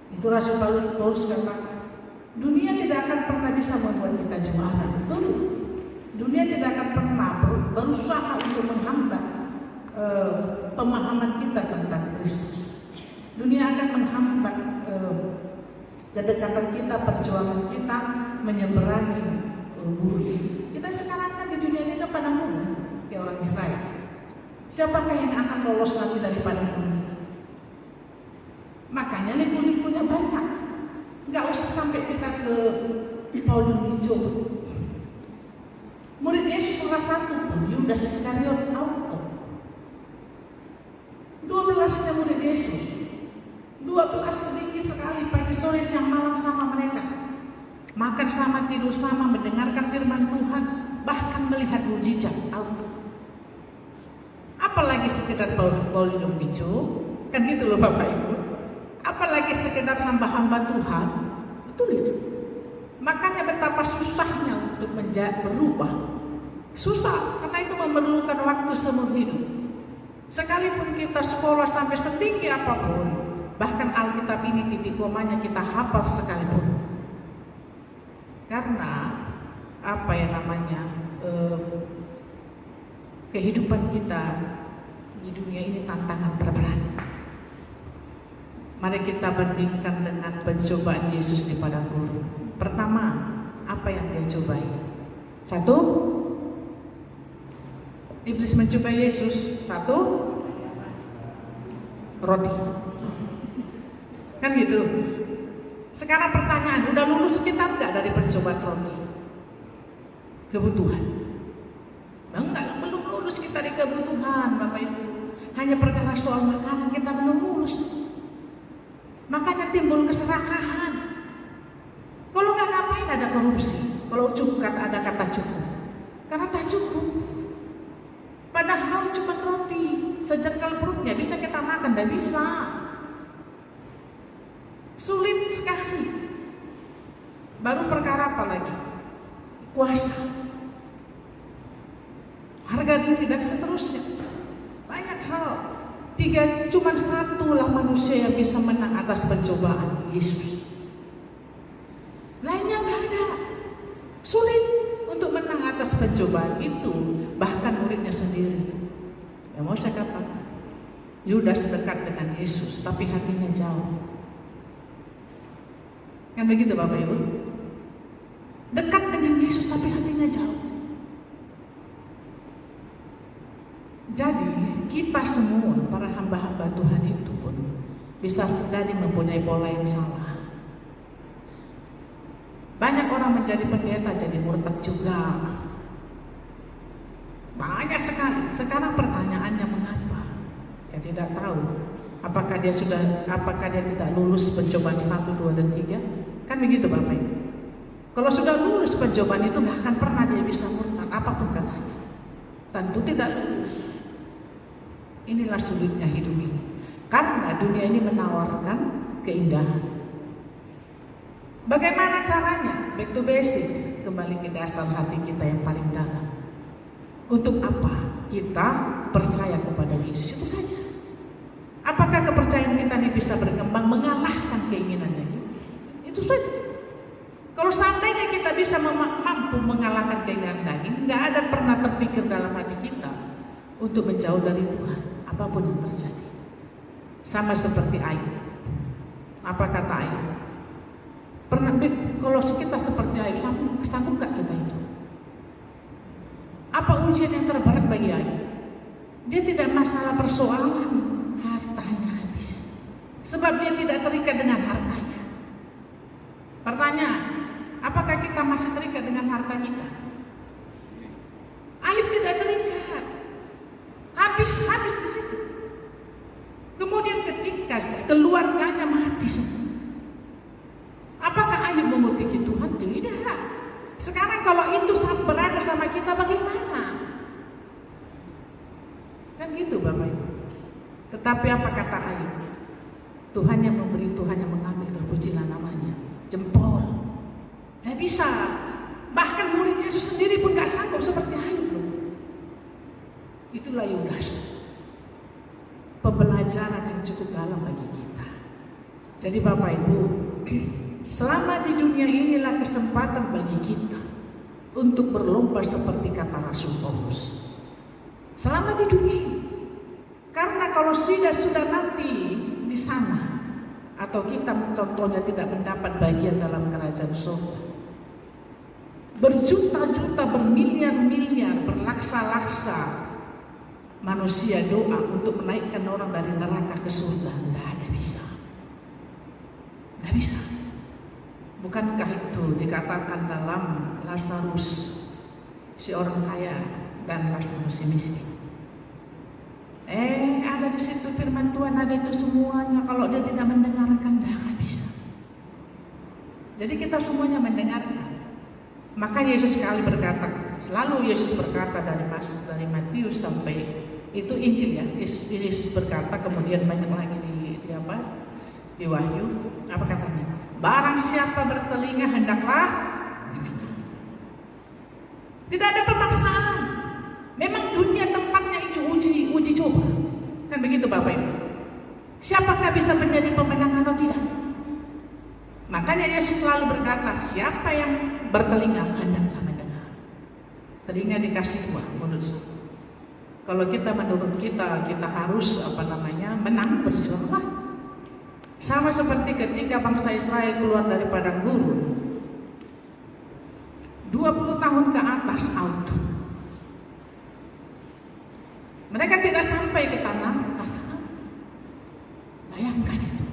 Itu Rasul Paulus katakan. Dunia tidak akan pernah bisa membuat kita juara. Betul? Dunia tidak akan pernah berusaha untuk menghambat pemahaman kita tentang Kristus. Dunia akan menghambat kedekatan kita, perjuangan kita menyeberangi gurun. Kita sekarang kan di dunia ini kan padang gurun, kayak orang Israel. Siapakah yang akan lolos nanti dari padang gurun? Makanya liku-likunya banyak. Gak usah sampai kita ke Paulus Bicu. Murid Yesus salah satu pun, Yudas Iskariot, auto. 12-nya murid Yesus. 12 sedikit sekali pagi sore siang malam sama mereka. Makan sama, tidur sama, mendengarkan firman Tuhan, bahkan melihat mujizat auto. Apalagi sekedar Paulus Bicu, kan gitu loh Bapak Ibu. Apalagi sekedar hamba-hamba Tuhan, betul itu. Makanya betapa susahnya untuk berubah. Susah, karena itu memerlukan waktu seumur hidup. Sekalipun kita sekolah sampai setinggi apapun, bahkan Alkitab ini titik komanya kita hafal sekalipun. Karena apa yang namanya kehidupan kita di dunia ini tantangan terberat. Mari kita bandingkan dengan pencobaan Yesus di padang gurun. Pertama, apa yang dia cobai? 1, iblis mencobai Yesus. 1, roti. Kan gitu. Sekarang pertanyaan, udah lulus kita enggak dari percobaan roti? Kebutuhan. Enggak, belum lulus kita di kebutuhan, Bapak Ibu. Hanya perkara soal makanan kita belum lulus. Makanya timbul keserakahan. Kalau nggak ngapain ada korupsi. Kalau cukup ada kata cukup. Karena tak cukup. Padahal cuma roti sejengkal perutnya bisa kita makan, dan bisa. Sulit sekali. Baru perkara apa lagi? Kuasa, harga diri dan seterusnya. Banyak hal. Cuma satulah manusia yang bisa menang atas pencobaan, Yesus. Lainnya nggak ada. Sulit untuk menang atas pencobaan itu, bahkan muridnya sendiri. Yang mau saya katakan, Yudas dekat dengan Yesus, tapi hatinya jauh. Kan begitu Bapak Ibu? Dekat dengan Yesus, tapi hatinya jauh. kita semua para hamba-hamba Tuhan itu pun bisa jadi mempunyai pola yang salah. Banyak orang menjadi pendeta jadi murtad juga. Banyak sekali. Sekarang pertanyaannya mengapa? Ya tidak tahu. Apakah dia tidak lulus pencobaan 1, 2, dan 3? Kan begitu Bapak Ibu. Kalau sudah lulus pencobaan itu nggak akan pernah dia bisa murtad apapun katanya. Tentu tidak lulus. Inilah sulitnya hidup ini. Karena dunia ini menawarkan keindahan. Bagaimana caranya? Back to basic. Kembali ke dasar hati kita yang paling dalam. Untuk apa kita percaya kepada Yesus? Itu saja. Apakah kepercayaan kita ini bisa berkembang mengalahkan keinginannya? Itu saja. Kalau seandainya kita bisa mampu mengalahkan keinginan daging, nggak ada pernah terpikir dalam hati kita untuk menjauh dari Tuhan, apapun yang terjadi. Sama seperti Ayub. Apa kata Ayub? Kalau kita seperti Ayub, sanggup nggak kita itu? Apa ujian yang terberat bagi Ayub? Dia tidak masalah persoalan hartanya habis, sebab dia tidak terikat dengan hartanya. Pertanyaan, apakah kita masih terikat dengan harta kita? Ayub tidak terikat, habis di situ. Kemudian ketika keluarganya mati semua, apakah Ayub mengutiki Tuhan? Tidak. Sekarang kalau itu berada sama kita bagaimana? Kan gitu Bapak Ibu. Tetapi apa kata Ayub? Tuhan yang memberi, Tuhan yang mengambil, terpujilah namanya. Jempol. Gak bisa. Bahkan murid Yesus sendiri pun gak sanggup seperti Ayub. Itulah Yudas. Pembelajaran yang cukup dalam bagi kita. Jadi Bapak Ibu, selama di dunia inilah kesempatan bagi kita untuk berlomba seperti kata Rasul Paulus. Selama di dunia ini. Karena kalau sudah nanti di sana, atau kita contohnya tidak mendapat bagian dalam kerajaan surga, berjuta-juta, bermiliar-miliar, berlaksa-laksa manusia doa untuk menaikkan orang dari neraka ke surga, nggak ada bisa. Nggak bisa. Bukankah itu dikatakan dalam Lazarus, si orang kaya dan Lazarus si miskin? Ada di situ firman Tuhan, ada itu semuanya. Kalau dia tidak mendengarkan, dia nggak bisa. Jadi kita semuanya mendengarkan. Maka Yesus sekali berkata, selalu Yesus berkata dari Matius sampai itu Injil ya. Yesus berkata, kemudian banyak lagi di Wahyu. Apa katanya? Barang siapa bertelinga hendaklah mendengar. Tidak ada pemaksaan. Memang dunia tempatnya itu uji coba. Kan begitu Bapak Ibu. Siapakah bisa menjadi pemenang atau tidak? Makanya Yesus selalu berkata, siapa yang bertelinga hendaklah mendengar. Telinga dikasih dua menurut suku. Kalau kita menurut kita harus menang, berjuanglah. Sama seperti ketika bangsa Israel keluar dari padang gurun, 20 tahun ke atas out. Mereka tidak sampai ke tanah Kanaan. Bayangkan itu.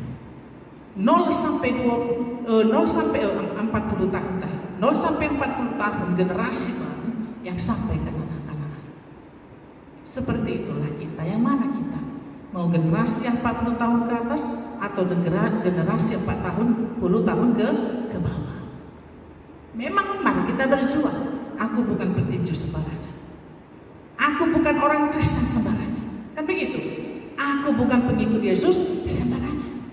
0 sampai 40 tahun. 0 sampai 40 tahun generasi baru yang sampai ke tanah Kanaan. Seperti itulah kita. Yang mana kita? Mau generasi yang 40 tahun ke atas atau generasi 10 tahun ke bawah. Memang mari kita berjuang. Aku bukan petinju sembarangan. Aku bukan orang Kristen sembarangan. Kan begitu? Aku bukan pengikut Yesus sembarangan.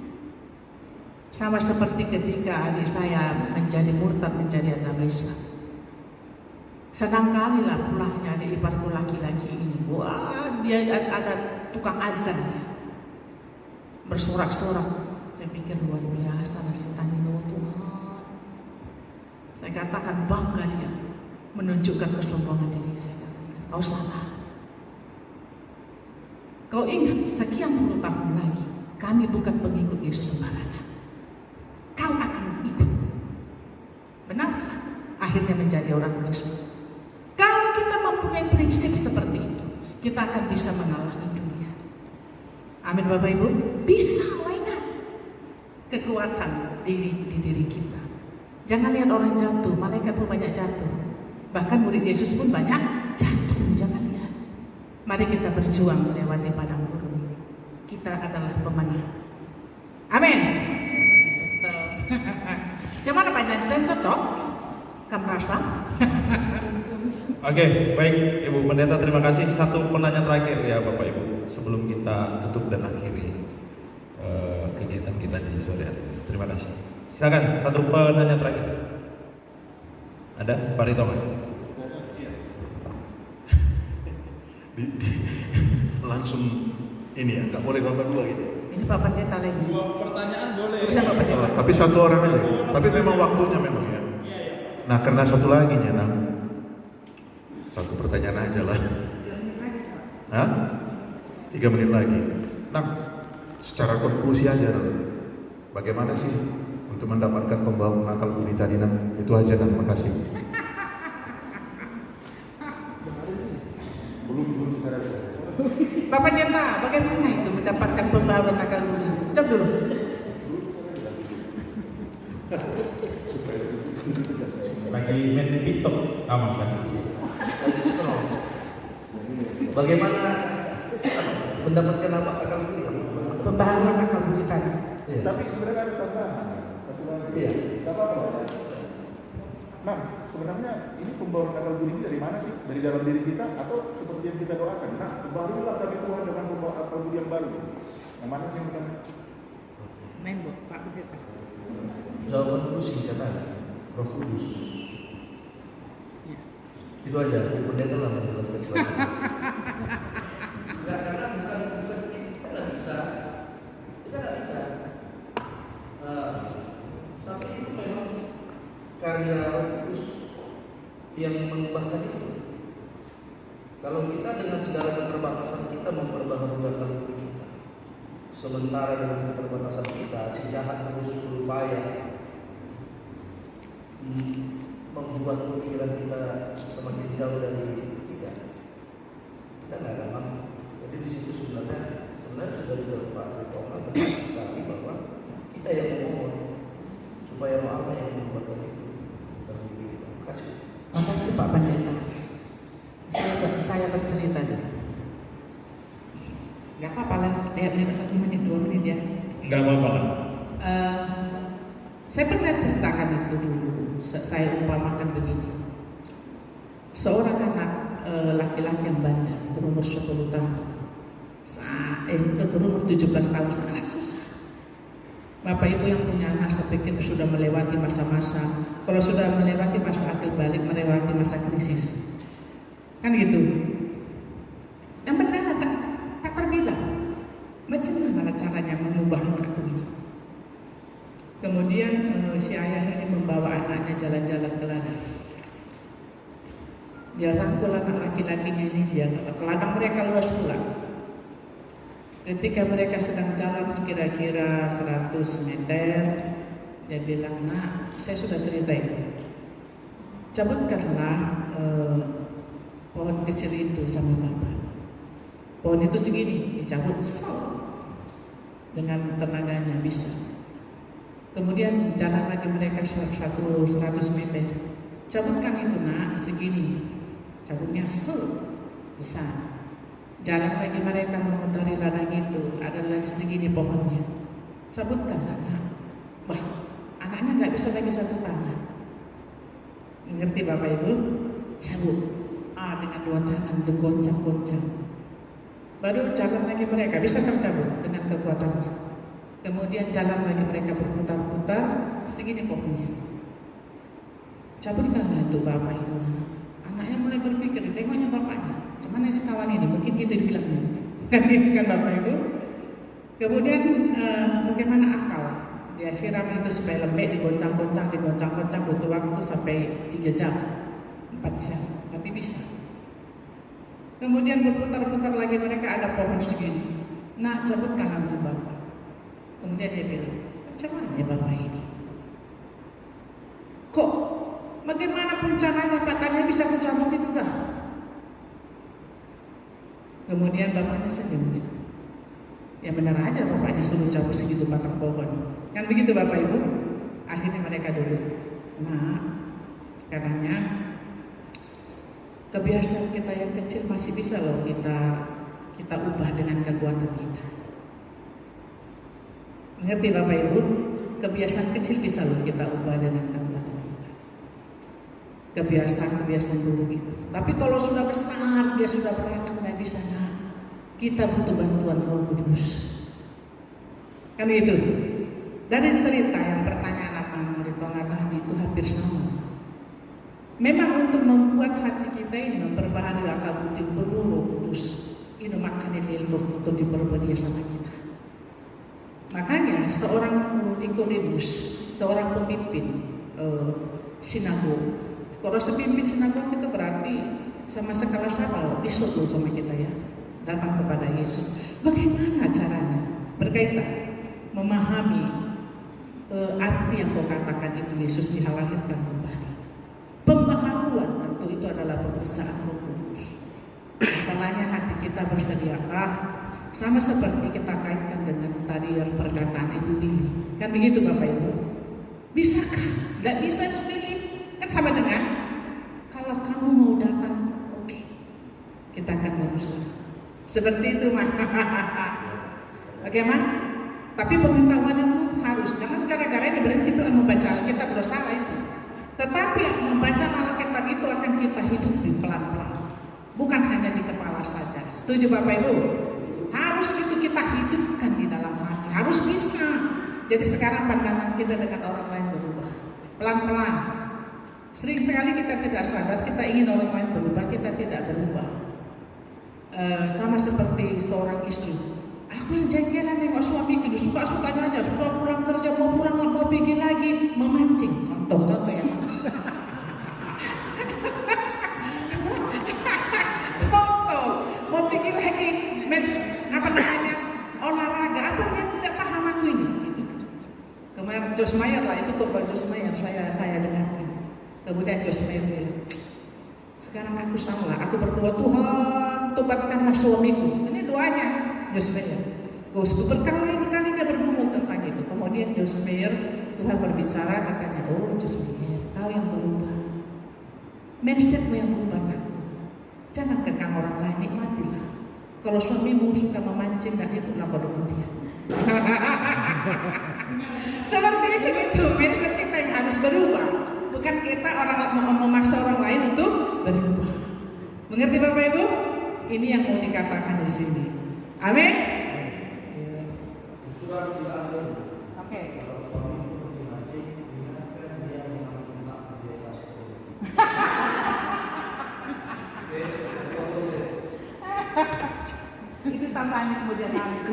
Sama seperti ketika adik saya menjadi murtad, menjadi agama Islam. Sedangkali lah pulangnya adik iparku laki-laki ini. Wah, dia ada tukang azan ya. Bersorak-sorak. Saya pikir luar biasa nasib Tanino Tuhan. Saya katakan bangga dia menunjukkan kesombongan diri. Saya katakan, kau salah. Kau ingat sekian puluh tahun lagi kami bukan pengikut Yesus sembarangan. Kau akan ikut. Benar? Akhirnya menjadi orang Kristen. Kalau kita mempunyai prinsip seperti itu, kita akan bisa mengalahkan dunia. Amin Bapak Ibu. Bisa mainan kekuatan di diri kita. Jangan lihat orang jatuh, malaikat pun banyak jatuh. Bahkan murid Yesus pun banyak jatuh, jangan lihat. Mari kita berjuang melewati padang gurun ini. Kita adalah pemenang. Amin. Gimana Pak Jansen, cocok? Kamu rasa? Oke, baik Ibu Pendeta, terima kasih. Satu penanya terakhir ya Bapak Ibu sebelum kita tutup dan akhiri kegiatan kita di sore hari. Terima kasih. Silakan satu penanya terakhir. Ada Pak Rito? Langsung ini ya, nggak boleh gambar dua gitu. Ini Pak Pendeta lagi. Dua pertanyaan boleh. Tapi satu orang aja. Tapi memang waktunya memang ya. Nah, karena satu lagi ya, Nang. Satu pertanyaan aja lah. Hah? 3 menit lagi. Nah, secara konklusi aja, Nang. Bagaimana sih untuk mendapatkan pembangunan akal budi tadi, Nang? Itu aja, Nang. Makasih. Belum bicara. Bapak Pendeta, bagaimana itu mendapatkan pembaharuan akal budi? Coba dulu. Lagi main TikTok, aman kan? Lagi scroll. Bagaimana mendapatkan apa akal budi? Pembaharuan akal budi tadi. Iya. Tapi sebenarnya ada tambahan. Satu lagi. Iya. Gak apa-apa. Nah, sebenarnya ini pembawaan akal budi ini dari mana sih? Dari dalam diri kita atau seperti yang kita doakan? Nah, barulah kami Tuhan dengan pembawaan akal budi yang baru. Yang mana sih yang kita? Main Bu, Pak Pendeta. Jawaban singkat aja. Roh Kudus. Itu aja. Pendeta lah menjelaskan selanjutnya. Enggak, karena bukan kita nggak bisa. Tapi itu memang karya Roh Kudus yang mengubahkan itu. Kalau kita dengan segala keterbatasan kita memperbaharui akal budi kita, sementara dengan keterbatasan kita si jahat terus berupaya membuat pikiran kita semakin jauh dari kita nggak akan mampu. Jadi di situ sebenarnya sudah dijawab Pak Ritoman benar sekali bahwa kita yang memohon supaya Roh Allah yang mengubahkan itu dalam diri kita. Terima kasih. Makasih Pak Pendeta. Saya bercerita dulu. Gak apa-apa lah, setiap 1 menit 2 menit ya. Enggak apa-apa lah. Saya pernah ceritakan itu dulu. Saya umpamakan begini. Seorang anak laki-laki yang bandel berumur 10 tahun, berumur 17 tahun sangat susah. Bapak Ibu yang punya anak saya pikir sudah melewati masa-masa. Kalau sudah melewati masa akil balik, melewati masa krisis, kan gitu. Yang benar tak terbilang. Bagaimana caranya mengubah anakku ini? Kemudian si ayah ini membawa anaknya jalan-jalan ke ladang. Dia rangkul anak laki-lakinya ini, dia ke ladang mereka luas pula. Ketika mereka sedang jalan sekira-kira 100 meter, dia bilang, "Nak, saya sudah cerita itu. Cabutkanlah pohon kecil itu sama Bapak. Pohon itu segini, dicabut dengan tenaganya bisa." Kemudian jalan lagi mereka 100 meter. "Cabutkan itu Nak, segini." Cabutnya bisa. Jalan lagi mereka memutari ladang itu, ada lagi segini pohonnya. Cabutkan Nak. Wah, anaknya nggak bisa lagi 1 tangan. Ngerti Bapak Ibu? Cabut. Dengan 2 tangan digoncang-goncang. Baru jalan lagi mereka bisa tercabut dengan kekuatannya. Kemudian jalan lagi mereka berputar-putar, segini pohonnya. Cabutkanlah itu Bapak itu. Anaknya mulai berpikir, tengoknya bapaknya, cuman si kawan ini, mungkin gitu dibilang. Kan itu kan Bapak Ibu. Kemudian bagaimana akal? Dia siram itu supaya lembek, digoncang-goncang, butuh waktu sampai 3 jam, 4 jam, tapi bisa. Kemudian berputar-putar lagi mereka ada pohon segini. Nah, cabutkanlah untuk Bapak. Kemudian dia bilang, macam mana ya Bapak ini? Kok bagaimanapun caranya patahnya bisa kucabut itu dah. Kemudian bapaknya senyum gitu. Ya benar aja bapaknya suruh cabut segitu batang pohon. Kan begitu Bapak Ibu? Akhirnya mereka duduk. Nah, karena kebiasaan kita yang kecil masih bisa loh kita ubah dengan kekuatan kita. Mengerti Bapak Ibu? Kebiasaan kecil bisa loh kita ubah dengan kekuatan kita. Kebiasaan buruk itu. Tapi kalau sudah besar, dia sudah berakar, nggak bisa. Kita butuh bantuan Roh Kudus. Kan itu. Dari cerita yang pertanyaan Mama Ritonga tadi itu hampir sama. Memang untuk membuat hati kita ini memperbaharui akal budi Roh Kudus. Ini makanya dia untuk diperbuat dia sama kita. Makanya seorang Nikodemus, seorang pemimpin sinagog. Kalau pemimpin sinagog itu berarti sama sekelas Saul, besok tuh sama kita ya. Datang kepada Yesus. Bagaimana caranya? Berkaitan memahami arti yang kau katakan itu Yesus dilahirkan kembali. Pembaharuan tentu itu adalah pemeriksaan Roh Kudus. Masalahnya hati kita bersediakah? Sama seperti kita kaitkan dengan tadi yang perkataan Ibu Willy. Kan begitu Bapak Ibu? Bisakah? Gak bisa Ibu Willy? Kan sama dengan kalau kamu mau datang, oke, kita akan berusaha. Seperti itu mah. Bagaimana? Tapi pengetahuan itu harus. Jangan gara-gara ini berhenti membaca Alkitab udah salah itu. Tetapi membaca Alkitab itu akan kita hidupi pelan-pelan. Bukan hanya di kepala saja. Setuju Bapak Ibu? Harus itu kita hidupkan di dalam hati. Harus bisa. Jadi sekarang pandangan kita dengan orang lain berubah. Pelan-pelan. Sering sekali kita tidak sadar kita ingin orang lain berubah, kita tidak berubah. Sama seperti seorang istri. Aku yang jengkelan nengok suamiku, suka-sukanya aja, sudah pulang kerja, mau pulang, mau pergi lagi, memancing. Contoh ya. Contoh, mau pergi lagi, olahraga, apa yang tidak paham aku ini? Gitu. Kemarin Jos Mayer lah, itu korban Jos Mayer, saya dengarkan. Kemudian Jos Mayer bilang, sekarang aku salah, aku berdoa Tuhan, tobatkanlah suamiku. Ini doanya Jos Mayer. Berkali-kali dia bergumul tentang itu. Kemudian Jos Mayer, Tuhan berbicara, katanya, oh Jos Mayer, kau yang berubah. Mindsetmu yang berubah aku. Jangan kekang orang lain, nikmatilah. Kalau suamimu suka memancing, gak ikutlah kau dengan dia. Seperti itu gitu, mindset kita yang harus berubah. Bukan kita memaksa orang lain untuk berubah. Mengerti Bapak Ibu? Ini yang mau dikatakan di sini. Amin. Oke. Itu tantangan kemudian hari itu.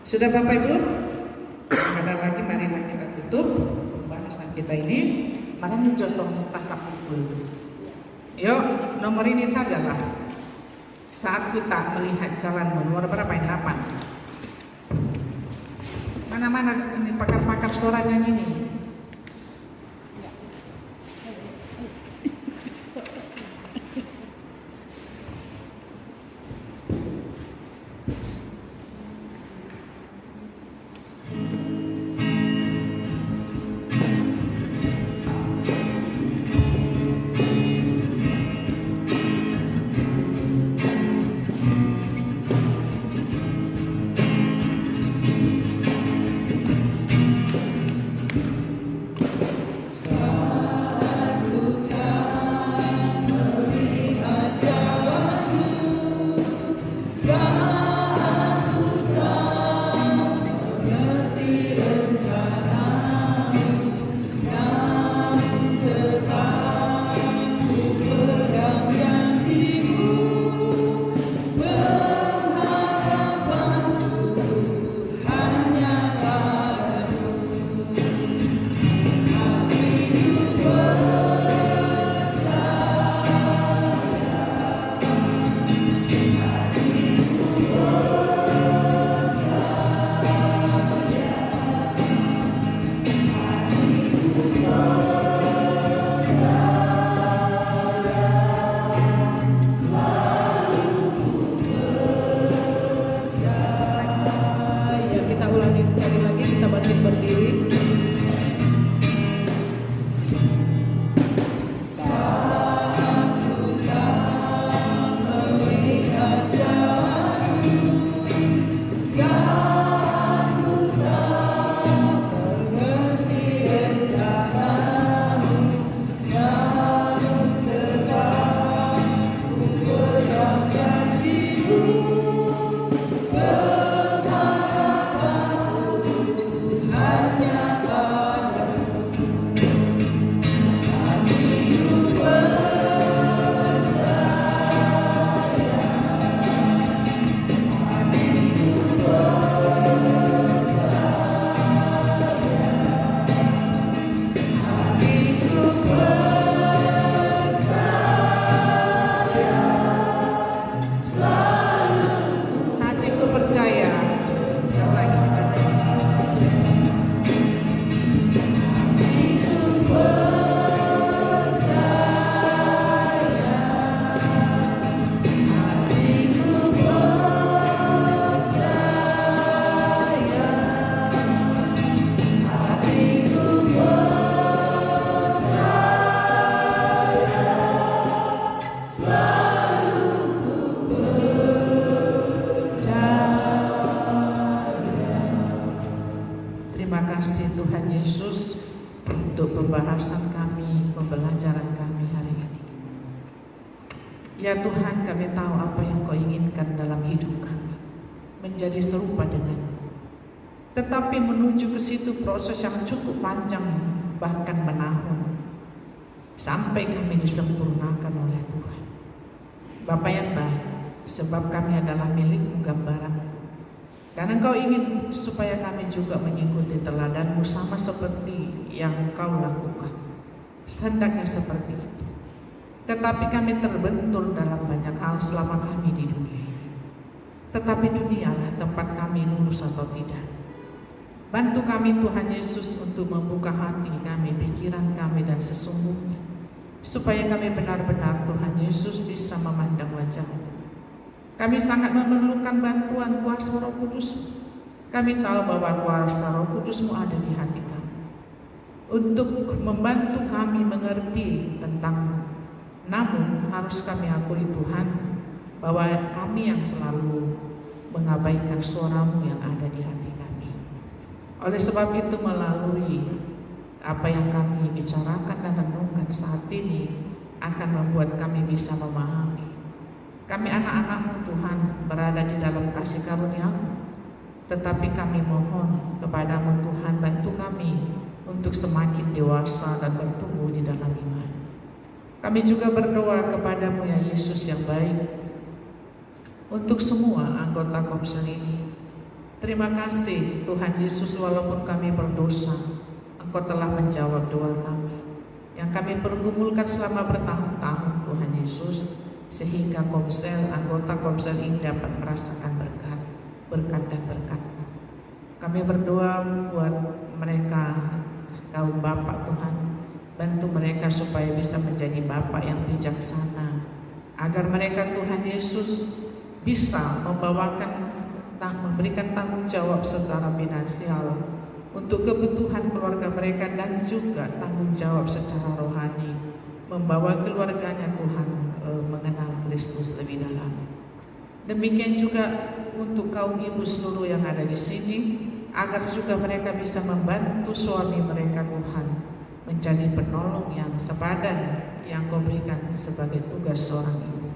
Sudah Bapak Ibu? Ada lagi, marilah kita tutup pembahasan kita ini. Mana nih contoh mustasab itu? Yuk, nomor ini saja lah. Saat kita melihat jalanmu, nomor berapa ini? 8. Mana-mana ini pakar-pakar suara nyanyi ini. untuk pembahasan kami, pembelajaran kami hari ini. Ya Tuhan, kami tahu apa yang Kau inginkan dalam hidup kami, menjadi serupa dengan. Tetapi menuju ke situ proses yang cukup panjang, bahkan menahun, sampai kami disempurnakan oleh Tuhan. Bapa yang baik, sebab kami adalah milik-Mu, gambaran. Dan Engkau ingin supaya kami juga mengikuti teladan-Mu sama seperti yang Kau lakukan. Hendaknya seperti itu. Tetapi kami terbentur dalam banyak hal selama kami di dunia ini. Tetapi dunialah tempat kami lulus atau tidak. Bantu kami Tuhan Yesus untuk membuka hati kami, pikiran kami dan sesungguhnya, supaya kami benar-benar Tuhan Yesus bisa memandang wajah-Mu. Kami sangat memerlukan bantuan kuasa Roh Kudus. Kami tahu bahwa kuasa Roh Kudus-Mu ada di hati kami untuk membantu kami mengerti tentang. Namun harus kami akui Tuhan bahwa kami yang selalu mengabaikan suara-Mu yang ada di hati kami. Oleh sebab itu, melalui apa yang kami bicarakan dan renungkan saat ini akan membuat kami bisa memahami. Kami anak-anak-Mu Tuhan, berada di dalam kasih karunia-Mu. Tetapi kami mohon kepada-Mu Tuhan, bantu kami untuk semakin dewasa dan bertumbuh di dalam iman. Kami juga berdoa kepada-Mu ya Yesus yang baik, untuk semua anggota Komsel ini. Terima kasih Tuhan Yesus, walaupun kami berdosa, Engkau telah menjawab doa kami yang kami pergumulkan selama bertahun-tahun Tuhan Yesus, sehingga Komsel, anggota Komsel ini dapat merasakan berkat dan berkat-Mu. Kami berdoa buat mereka, kaum bapak Tuhan, bantu mereka supaya bisa menjadi bapak yang bijaksana, agar mereka Tuhan Yesus bisa memberikan tanggung jawab secara finansial untuk kebutuhan keluarga mereka, dan juga tanggung jawab secara rohani, membawa keluarganya Tuhan mengenal Kristus lebih dalam. Demikian juga untuk kaum ibu seluruh yang ada di sini, agar juga mereka bisa membantu suami mereka Tuhan menjadi penolong yang sepadan yang Kau berikan sebagai tugas seorang ibu.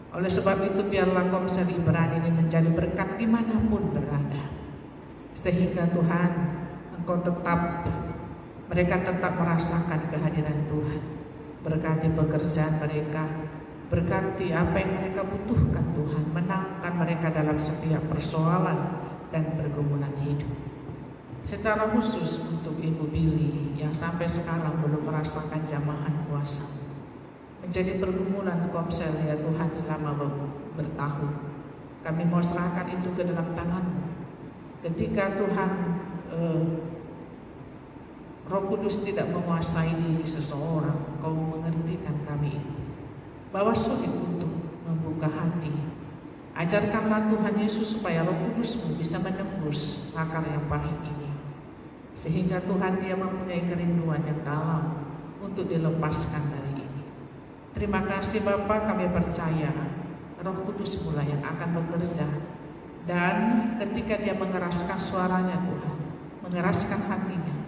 Oleh sebab itu, biarlah Komsel Ibrani ini menjadi berkat dimanapun berada, sehingga Tuhan mereka tetap merasakan kehadiran Tuhan. Berkati pekerjaan mereka, berkati apa yang mereka butuhkan Tuhan, menangkan mereka dalam setiap persoalan dan pergumulan hidup. Secara khusus untuk Ibu Billy yang sampai sekarang belum merasakan jamahan kuasa, menjadi pergumulan Komsel ya Tuhan selama bertahun. Kami mau serahkan itu ke dalam tangan-Mu. Ketika Tuhan Roh Kudus tidak menguasai diri seseorang, Kau mengertikan kami itu, bahwa sulit untuk membuka hati. Ajarkanlah Tuhan Yesus supaya Roh Kudus-Mu bisa menembus akar yang pahit ini, sehingga Tuhan dia mempunyai kerinduan yang dalam untuk dilepaskan dari ini. Terima kasih Bapa, kami percaya Roh Kudus-Mu lah yang akan bekerja, dan ketika dia mengeraskan suaranya Tuhan, mengeraskan hatinya,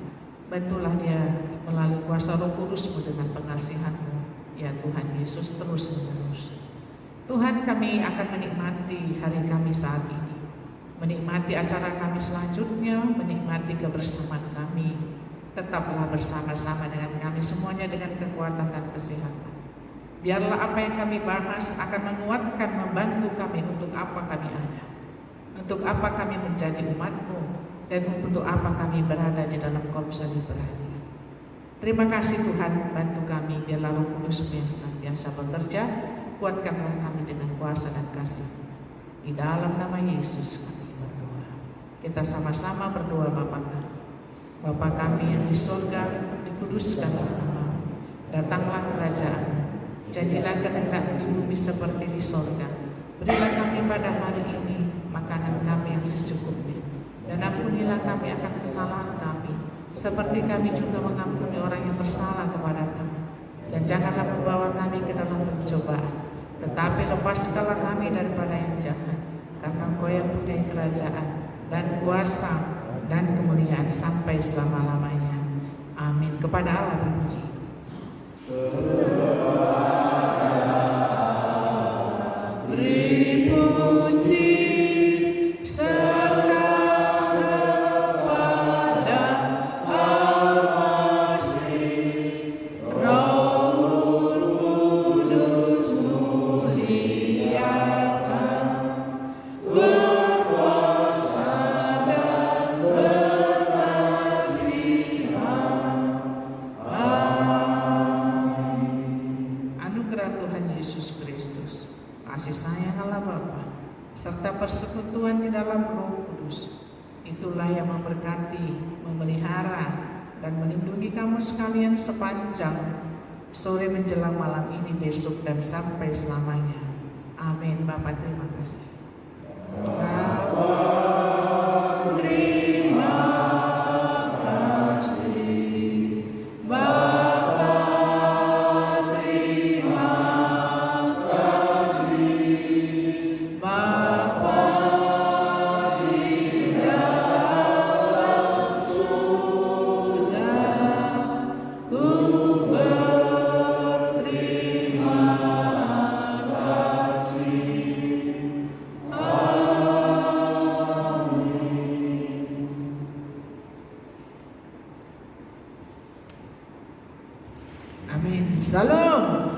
bantulah dia melalui kuasa Roh Kudus-Mu dengan pengasihan-Mu ya Tuhan Yesus terus menerus. Tuhan, kami akan menikmati hari kami saat ini, menikmati acara kami selanjutnya, menikmati kebersamaan kami. Tetaplah bersama-sama dengan kami semuanya dengan kekuatan dan kesehatan. Biarlah apa yang kami bahas akan menguatkan, membantu kami untuk apa kami ada, untuk apa kami menjadi umat-Mu, dan untuk apa kami berada di dalam Komsel Ibrani. Terima kasih Tuhan, bantu kami, biarlah Roh Kudus-Mu yang senantiasa bekerja, kuatkanlah kami dengan kuasa dan kasih. Di dalam nama Yesus kami berdoa. Kita sama-sama berdoa Bapa kami. Bapa kami yang di surga, dikuduskanlah nama-Mu, datanglah kerajaan-Mu, jadilah kehendak-Mu di bumi seperti di surga. Berilah kami pada hari ini makanan kami yang secukupnya, dan ampunilah kami akan kesalahan kami, seperti kami juga mengampuni orang yang bersalah kepada kami. Dan janganlah membawa kami ke dalam pencobaan, tetapi lepaskanlah kami daripada yang jahat, karena Engkau yang punya kerajaan dan kuasa dan kemuliaan sampai selama-lamanya. Amin. Kepada Allah berpuji. Beri puji serta kepada Al-Masih, Rohul Kudus muliakan, berkuasa dan berkasihan. Amin. Anugerah Tuhan Yesus Kristus, kasih sayang Allah Bapa, serta persekutuan di dalam Roh Kudus, itulah yang memberkati, memelihara, dan melindungi kamu sekalian sepanjang sore menjelang malam ini, besok, dan sampai selamanya. Amin. Bapak terima kasih. Bapa terima kasih. Bapa terima kasih. Bapa di dalam surga, ku berterima kasih. Amin. Salam.